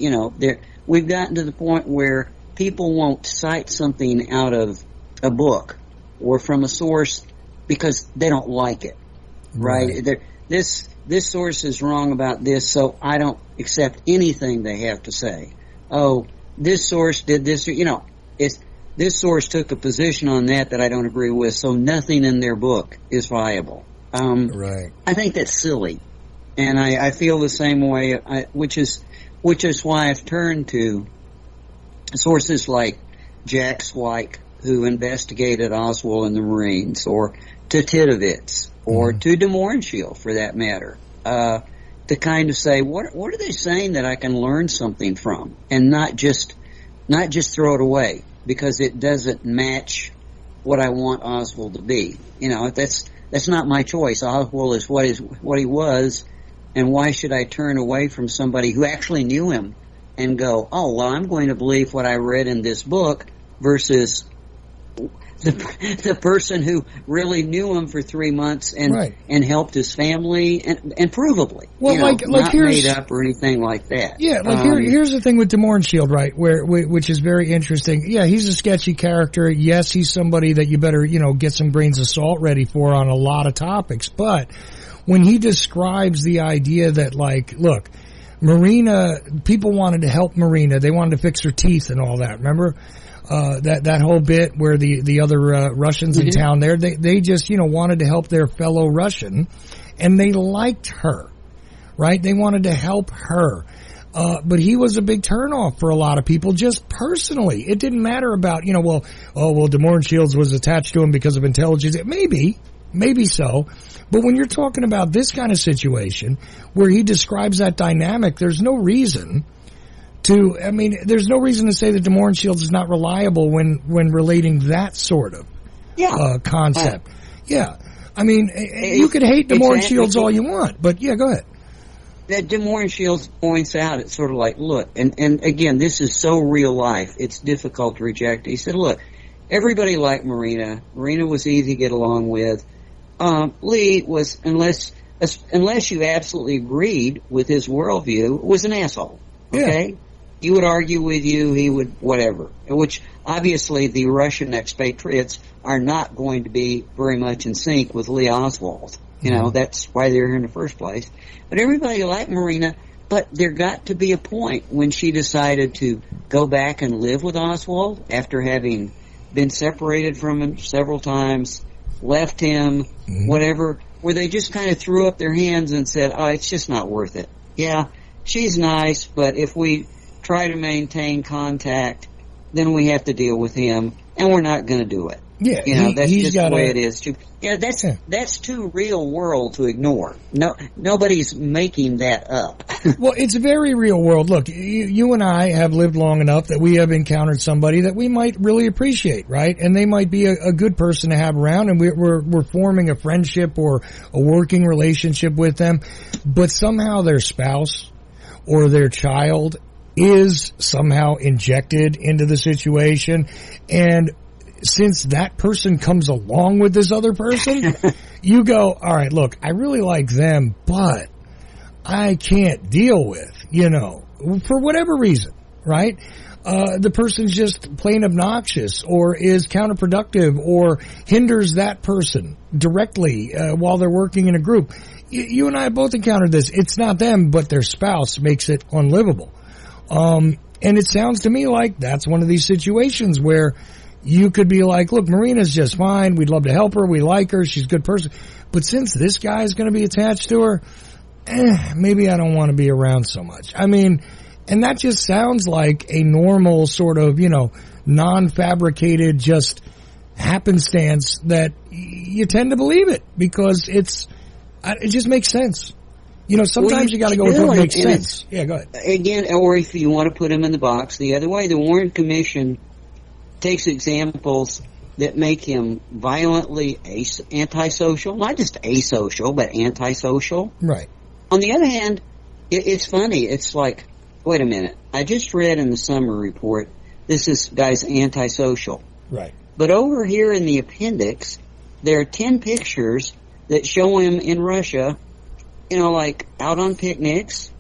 we've gotten to the point where people won't cite something out of a book or from a source because they don't like it, right? This source is wrong about this, so I don't accept anything they have to say. Oh, this source did this, this source took a position on that I don't agree with, so nothing in their book is viable. Right. I think that's silly, and I feel the same way. Which is why I've turned to sources like Jack Swike, who investigated Oswald and the Marines, or to Titovitz, or to de Mohrenschildt, for that matter, to kind of say, what are they saying that I can learn something from, and not just throw it away because it doesn't match what I want Oswald to be. That's not my choice. Oswald is what he was, and why should I turn away from somebody who actually knew him and go, oh, well, I'm going to believe what I read in this book versus the person who really knew him for 3 months and helped his family and provably. Well, not made up or anything like that. Yeah, here's the thing with de Mohrenschildt, right? Which is very interesting. Yeah, he's a sketchy character. Yes, he's somebody that you better, get some grains of salt ready for on a lot of topics. But when he describes the idea that, look, Marina, people wanted to help Marina. They wanted to fix her teeth and all that. Remember? That whole bit where the other Russians in town there, they just, wanted to help their fellow Russian, and they liked her, right? They wanted to help her. But he was a big turnoff for a lot of people, just personally. It didn't matter about, de Mohrenschildt was attached to him because of intelligence. Maybe so. But when you're talking about this kind of situation where he describes that dynamic, there's no reason there's no reason to say that de Mohrenschildt is not reliable when relating that sort of concept. Yeah. You could hate de Mohrenschildt all you want, but yeah, go ahead. That de Mohrenschildt points out, it's sort of like, look, and again, this is so real life, it's difficult to reject. He said, look, everybody liked Marina. Marina was easy to get along with. Lee was, unless you absolutely agreed with his worldview, was an asshole. Okay? Yeah. He would argue with you, he would whatever. Which, obviously, the Russian expatriates are not going to be very much in sync with Lee Oswald. That's why they're here in the first place. But everybody liked Marina, but there got to be a point when she decided to go back and live with Oswald after having been separated from him several times, left him, whatever, where they just kind of threw up their hands and said, oh, it's just not worth it. Yeah, she's nice, but if we try to maintain contact, then we have to deal with him, and we're not going to do it. Yeah, that's just the way it is. That's too real world to ignore. No, nobody's making that up. Well, it's a very real world. Look, you and I have lived long enough that we have encountered somebody that we might really appreciate, right? And they might be a good person to have around, and we're forming a friendship or a working relationship with them, but somehow their spouse or their child is somehow injected into the situation, and since that person comes along with this other person, you go, all right, look, I really like them, but I can't deal with, for whatever reason, right? The person's just plain obnoxious or is counterproductive or hinders that person directly while they're working in a group. You and I both encountered this. It's not them, but their spouse makes it unlivable. And it sounds to me like that's one of these situations where you could be like, look, Marina's just fine. We'd love to help her. We like her. She's a good person. But since this guy's going to be attached to her, maybe I don't want to be around so much. And that just sounds like a normal sort of, non-fabricated just happenstance that you tend to believe it because it just makes sense. Sometimes you got to go with what makes sense. Yeah, go ahead. Again, or if you want to put him in the box, the other way, the Warren Commission takes examples that make him violently antisocial, not just asocial, but antisocial. Right. On the other hand, it's funny. It's like, wait a minute. I just read in the summary report, this guy's antisocial. Right. But over here in the appendix, there are 10 pictures that show him in Russia, like out on picnics,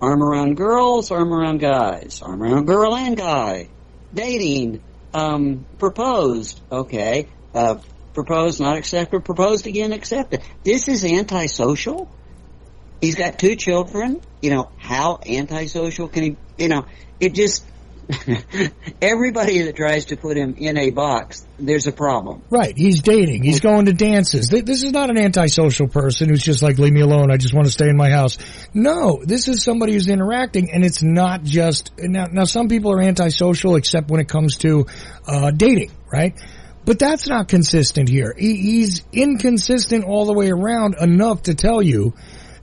arm around girls, arm around guys, arm around girl and guy, dating, proposed, okay, proposed, not accepted, proposed again, accepted. This is antisocial. He's got 2 children. You know, how antisocial can he, you know, it just, everybody that tries to put him in a box, there's a problem. Right. He's dating. He's going to dances. This is not an antisocial person who's just like, leave me alone. I just want to stay in my house. No, this is somebody who's interacting, and it's not just, now some people are antisocial except when it comes to, dating, right? But that's not consistent here. He's inconsistent all the way around enough to tell you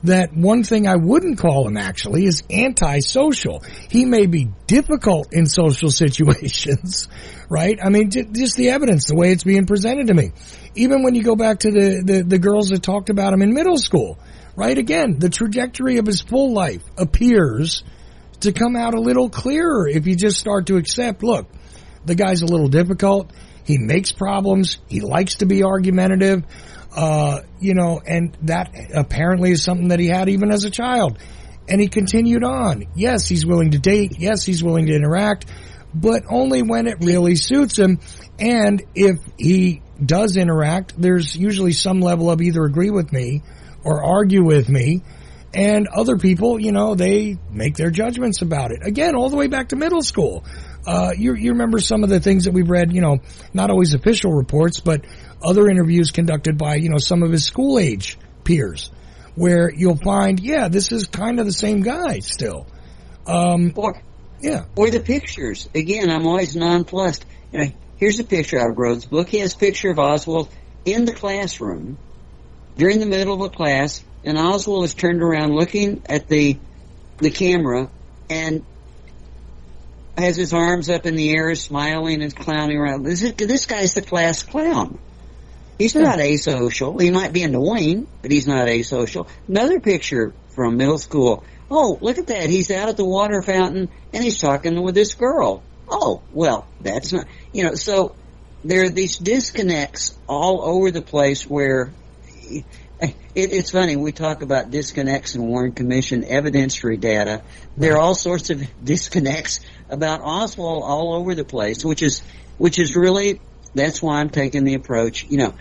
that one thing I wouldn't call him actually is antisocial. He may be difficult in social situations, right? I mean, just the evidence, the way it's being presented to me. Even when you go back to the girls that talked about him in middle school, right? Again, the trajectory of his full life appears to come out a little clearer if you just start to accept, look, the guy's a little difficult. He makes problems. He likes to be argumentative. You know, and that apparently is something that he had even as a child. And he continued on. Yes, he's willing to date. Yes, he's willing to interact, but only when it really suits him. And if he does interact, there's usually some level of either agree with me or argue with me. And other people, you know, they make their judgments about it. Again, all the way back to middle school. You remember some of the things that we've read, you know, not always official reports, but other interviews conducted by, you know, some of his school age peers, where you'll find, yeah, this is kind of the same guy still. Or the pictures. Again, I'm always nonplussed. You know, here's a picture out of Grove's book. He has a picture of Oswald in the classroom during the middle of a class, and Oswald is turned around looking at the camera and has his arms up in the air, smiling and clowning around. This guy's the class clown. He's not asocial. He might be annoying, but he's not asocial. Another picture from middle school. Oh, look at that. He's out at the water fountain, and he's talking with this girl. Oh, well, that's not, you know, so there are these disconnects all over the place where it's funny. We talk about disconnects in Warren Commission evidentiary data. There are all sorts of disconnects about Oswald all over the place, which is really, that's why I'm taking the approach, you know,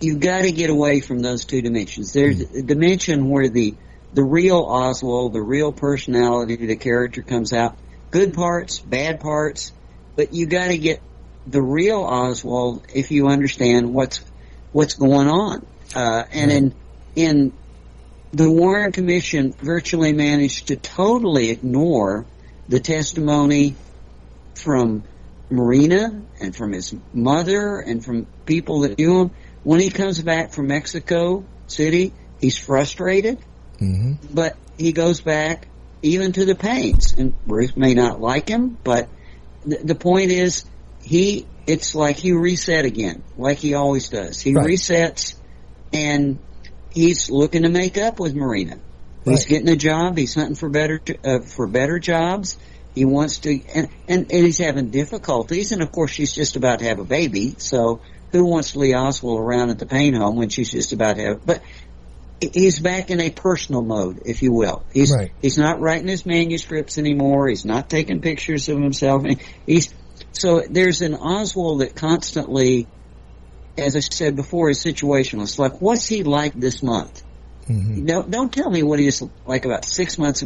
you've got to get away from those 2 dimensions. There's a dimension where the real Oswald, the real personality, the character comes out, good parts, bad parts, but you got to get the real Oswald if you understand what's going on. And in the Warren Commission virtually managed to totally ignore the testimony from Marina and from his mother and from people that knew him. When he comes back from Mexico City, he's frustrated, but he goes back even to the pains. And Ruth may not like him, but the point is, it's like he reset again, like he always does. He resets, and he's looking to make up with Marina. He's getting a job. He's hunting for better jobs. He wants to, and he's having difficulties. And of course, she's just about to have a baby. So who wants Lee Oswald around at the pain home when she's just about to have? But he's back in a personal mode, if you will. He's not writing his manuscripts anymore. He's not taking pictures of himself. So there's an Oswald that constantly, as I said before, is situational. It's like, what's he like this month? Don't tell me what he is like about 6 months.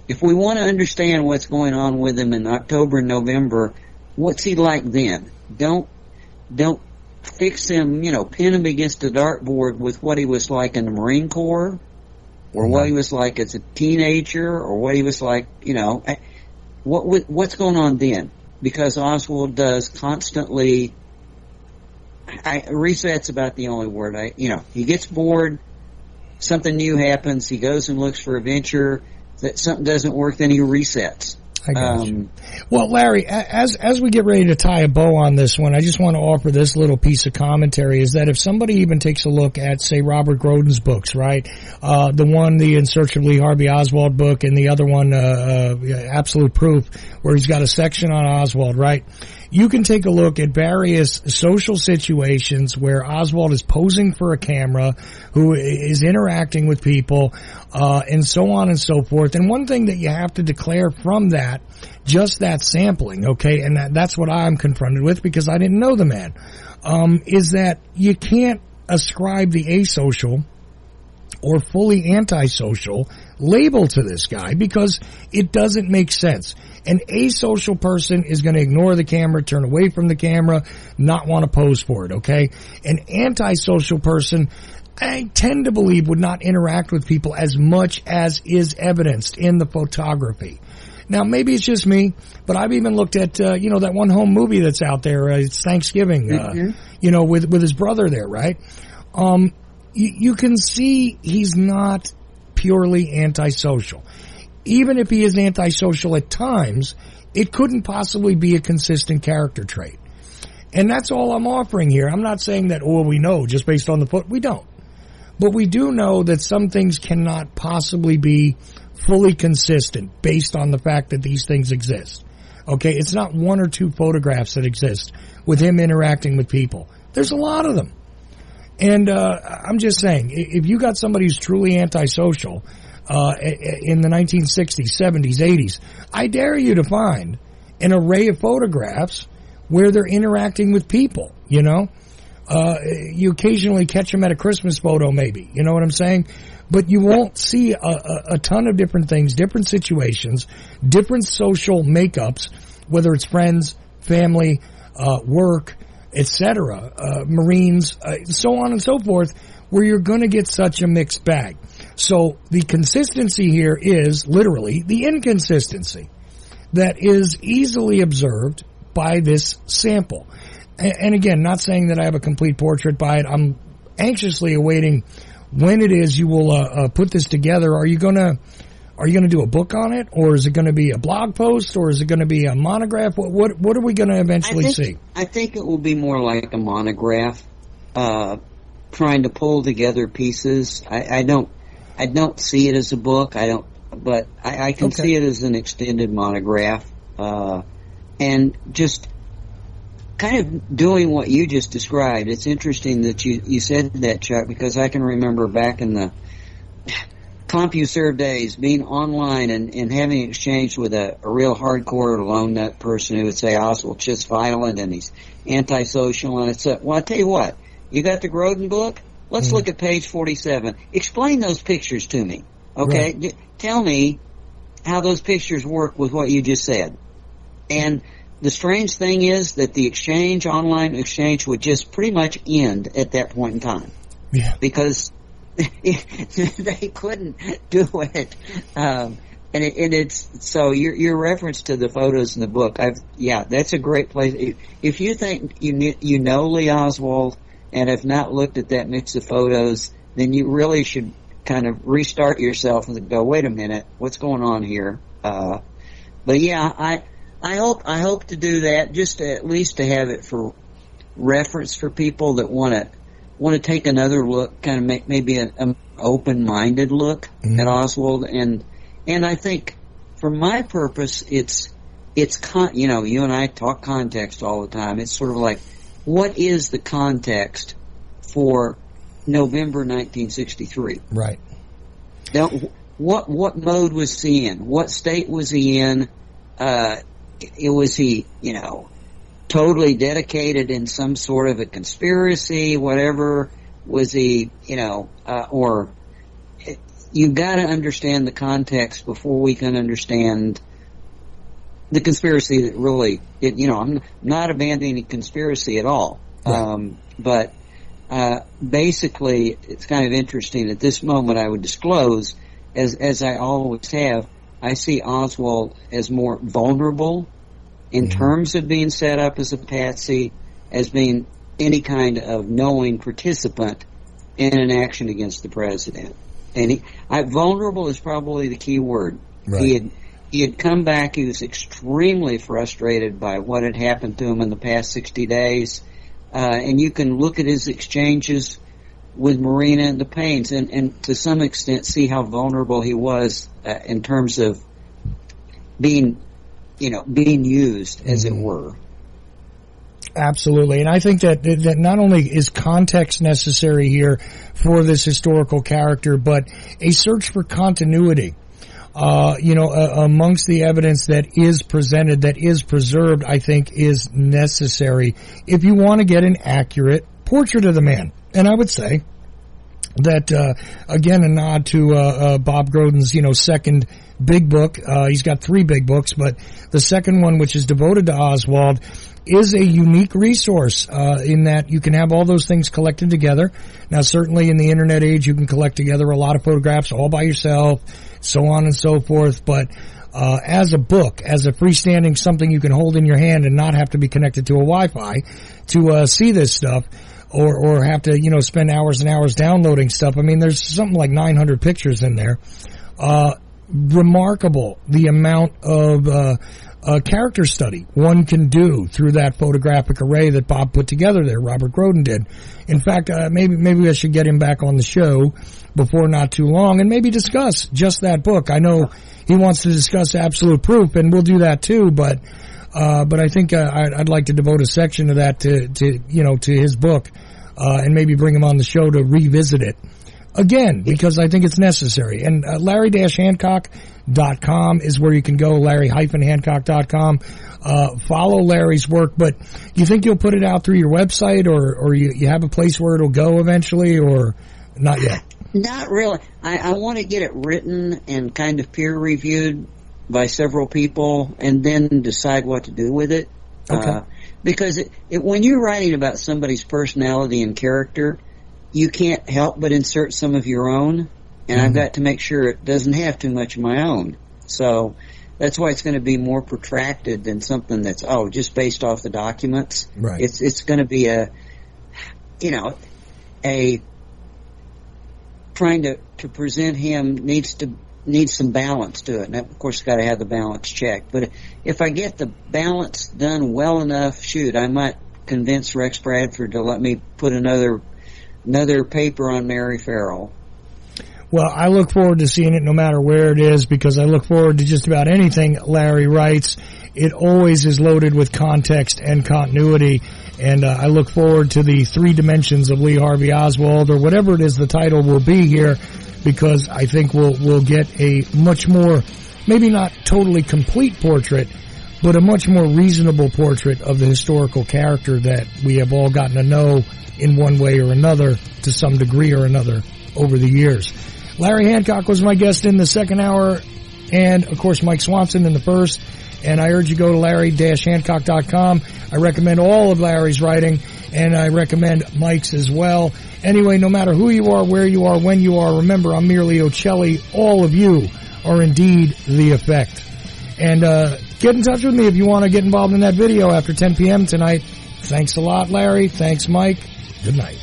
If we want to understand what's going on with him in October and November, what's he like then? Don't fix him, pin him against a dartboard with what he was like in the Marine Corps, or what he was like as a teenager, or what he was like, what's going on then? Because Oswald does constantly, reset's about the only word. He gets bored, something new happens, he goes and looks for a venture, that something doesn't work, then he resets. I got you. Well, Larry, as we get ready to tie a bow on this one, I just want to offer this little piece of commentary, is that if somebody even takes a look at, say, Robert Groden's books, right? The In Search of Lee Harvey Oswald book, and the other one, Absolute Proof, where he's got a section on Oswald, right? You can take a look at various social situations where Oswald is posing for a camera, who is interacting with people, and so on and so forth. And one thing that you have to declare from that, just that sampling, okay, and that's what I'm confronted with because I didn't know the man, is that you can't ascribe the asocial or fully antisocial label to this guy because it doesn't make sense. An asocial person is going to ignore the camera, turn away from the camera, not want to pose for it, okay? An antisocial person, I tend to believe, would not interact with people as much as is evidenced in the photography. Now, maybe it's just me, but I've even looked at, that one home movie that's out there. It's Thanksgiving, with his brother there, right? You can see he's not purely antisocial. Even if he is antisocial at times, it couldn't possibly be a consistent character trait. And that's all I'm offering here. I'm not saying that, we know just based on the foot. We don't. But we do know that some things cannot possibly be fully consistent based on the fact that these things exist. Okay, it's not one or two photographs that exist with him interacting with people. There's a lot of them. And I'm just saying, if you got somebody who's truly antisocial in the 1960s, 70s, 80s, I dare you to find an array of photographs where they're interacting with people, You occasionally catch them at a Christmas photo, maybe. You know what I'm saying? But you won't see a ton of different things, different situations, different social makeups, whether it's friends, family, work, etc., Marines, so on and so forth, where you're going to get such a mixed bag. So the consistency here is literally the inconsistency that is easily observed by this sample. And again, not saying that I have a complete portrait by it. I'm anxiously awaiting when it is you will put this together. Are you going to do a book on it, or is it going to be a blog post, or is it going to be a monograph? What are we going to eventually see? I think it will be more like a monograph, trying to pull together pieces. I don't see it as a book. But I can see it as an extended monograph, and just kind of doing what you just described. It's interesting that you said that, Chuck, because I can remember back in the CompuServe days, being online and having exchanged with a real hardcore lone nut person who would say Oswald's just violent and he's antisocial, and it's well, I tell you what, you got the Grodin book? Let's look at page 47. Explain those pictures to me, okay? Right. Tell me how those pictures work with what you just said. And the strange thing is that the online exchange would just pretty much end at that point in time. Yeah. Because they couldn't do it. And it's, so your reference to the photos in the book, that's a great place. If you think you know Lee Oswald and have not looked at that mix of photos, then you really should kind of restart yourself and go, wait a minute, what's going on here? But yeah, I hope to do that, just at least to have it for reference for people that want to take another look, kind of make maybe an open-minded look at Oswald, and I think for my purpose, it's you and I talk context all the time. It's sort of like, what is the context for November 1963? Right. Now, what mode was he in? What state was he in? Was he, totally dedicated in some sort of a conspiracy, whatever? Was he, or you've got to understand the context before we can understand the conspiracy that really, I'm not abandoning conspiracy at all. Right. But basically, it's kind of interesting at this moment I would disclose, as I always have, I see Oswald as more vulnerable in terms of being set up as a patsy, as being any kind of knowing participant in an action against the president. And vulnerable is probably the key word. Right. He had come back. He was extremely frustrated by what had happened to him in the past 60 days. And you can look at his exchanges with Marina and the Paynes and to some extent see how vulnerable he was in terms of being being used, as it were. Absolutely. And I think that not only is context necessary here for this historical character, but a search for continuity. Amongst the evidence that is presented, that is preserved, I think is necessary if you want to get an accurate portrait of the man. And I would say that, again, a nod to Bob Groden's, second big book. He's got 3 big books, but the second one, which is devoted to Oswald, is a unique resource in that you can have all those things collected together. Now, certainly in the internet age, you can collect together a lot of photographs all by yourself, so on and so forth. But as a book, as a freestanding something you can hold in your hand and not have to be connected to a Wi-Fi to see this stuff, or have to spend hours and hours downloading stuff. I mean, there's something like 900 pictures in there. Remarkable the amount of character study one can do through that photographic array that Bob put together there, Robert Groden did. In fact, maybe I should get him back on the show before not too long and maybe discuss just that book. I know he wants to discuss Absolute Proof, and we'll do that too, but I think I'd like to devote a section of that to his book, and maybe bring him on the show to revisit it again, because I think it's necessary. And Larry-Hancock.com is where you can go, Larry-Hancock.com. Follow Larry's work, but you think you'll put it out through your website, or you have a place where it'll go eventually, or not yet? Not really. I want to get it written and kind of peer-reviewed by several people and then decide what to do with it. Okay. Because when you're writing about somebody's personality and character, you can't help but insert some of your own, and I've got to make sure it doesn't have too much of my own. So that's why it's going to be more protracted than something that's, just based off the documents. Right. It's going to be trying to present him needs some balance to it. And of course, got to have the balance checked. But if I get the balance done well enough, I might convince Rex Bradford to let me put another paper on Mary Farrell. Well, I look forward to seeing it no matter where it is, because I look forward to just about anything Larry writes. It always is loaded with context and continuity, and I look forward to the 3 dimensions of Lee Harvey Oswald, or whatever it is the title will be here, because I think we'll get a much more, maybe not totally complete portrait, but a much more reasonable portrait of the historical character that we have all gotten to know in one way or another, to some degree or another, over the years. Larry Hancock was my guest in the second hour, and of course Mike Swanson in the first. And I urge you go to Larry-Hancock.com. I recommend all of Larry's writing, and I recommend Mike's as well. Anyway, no matter who you are, where you are, when you are, remember, I'm merely Ochelli. All of you are indeed the effect. And get in touch with me if you want to get involved in that video after 10 p.m. tonight. Thanks a lot, Larry. Thanks, Mike. Good night.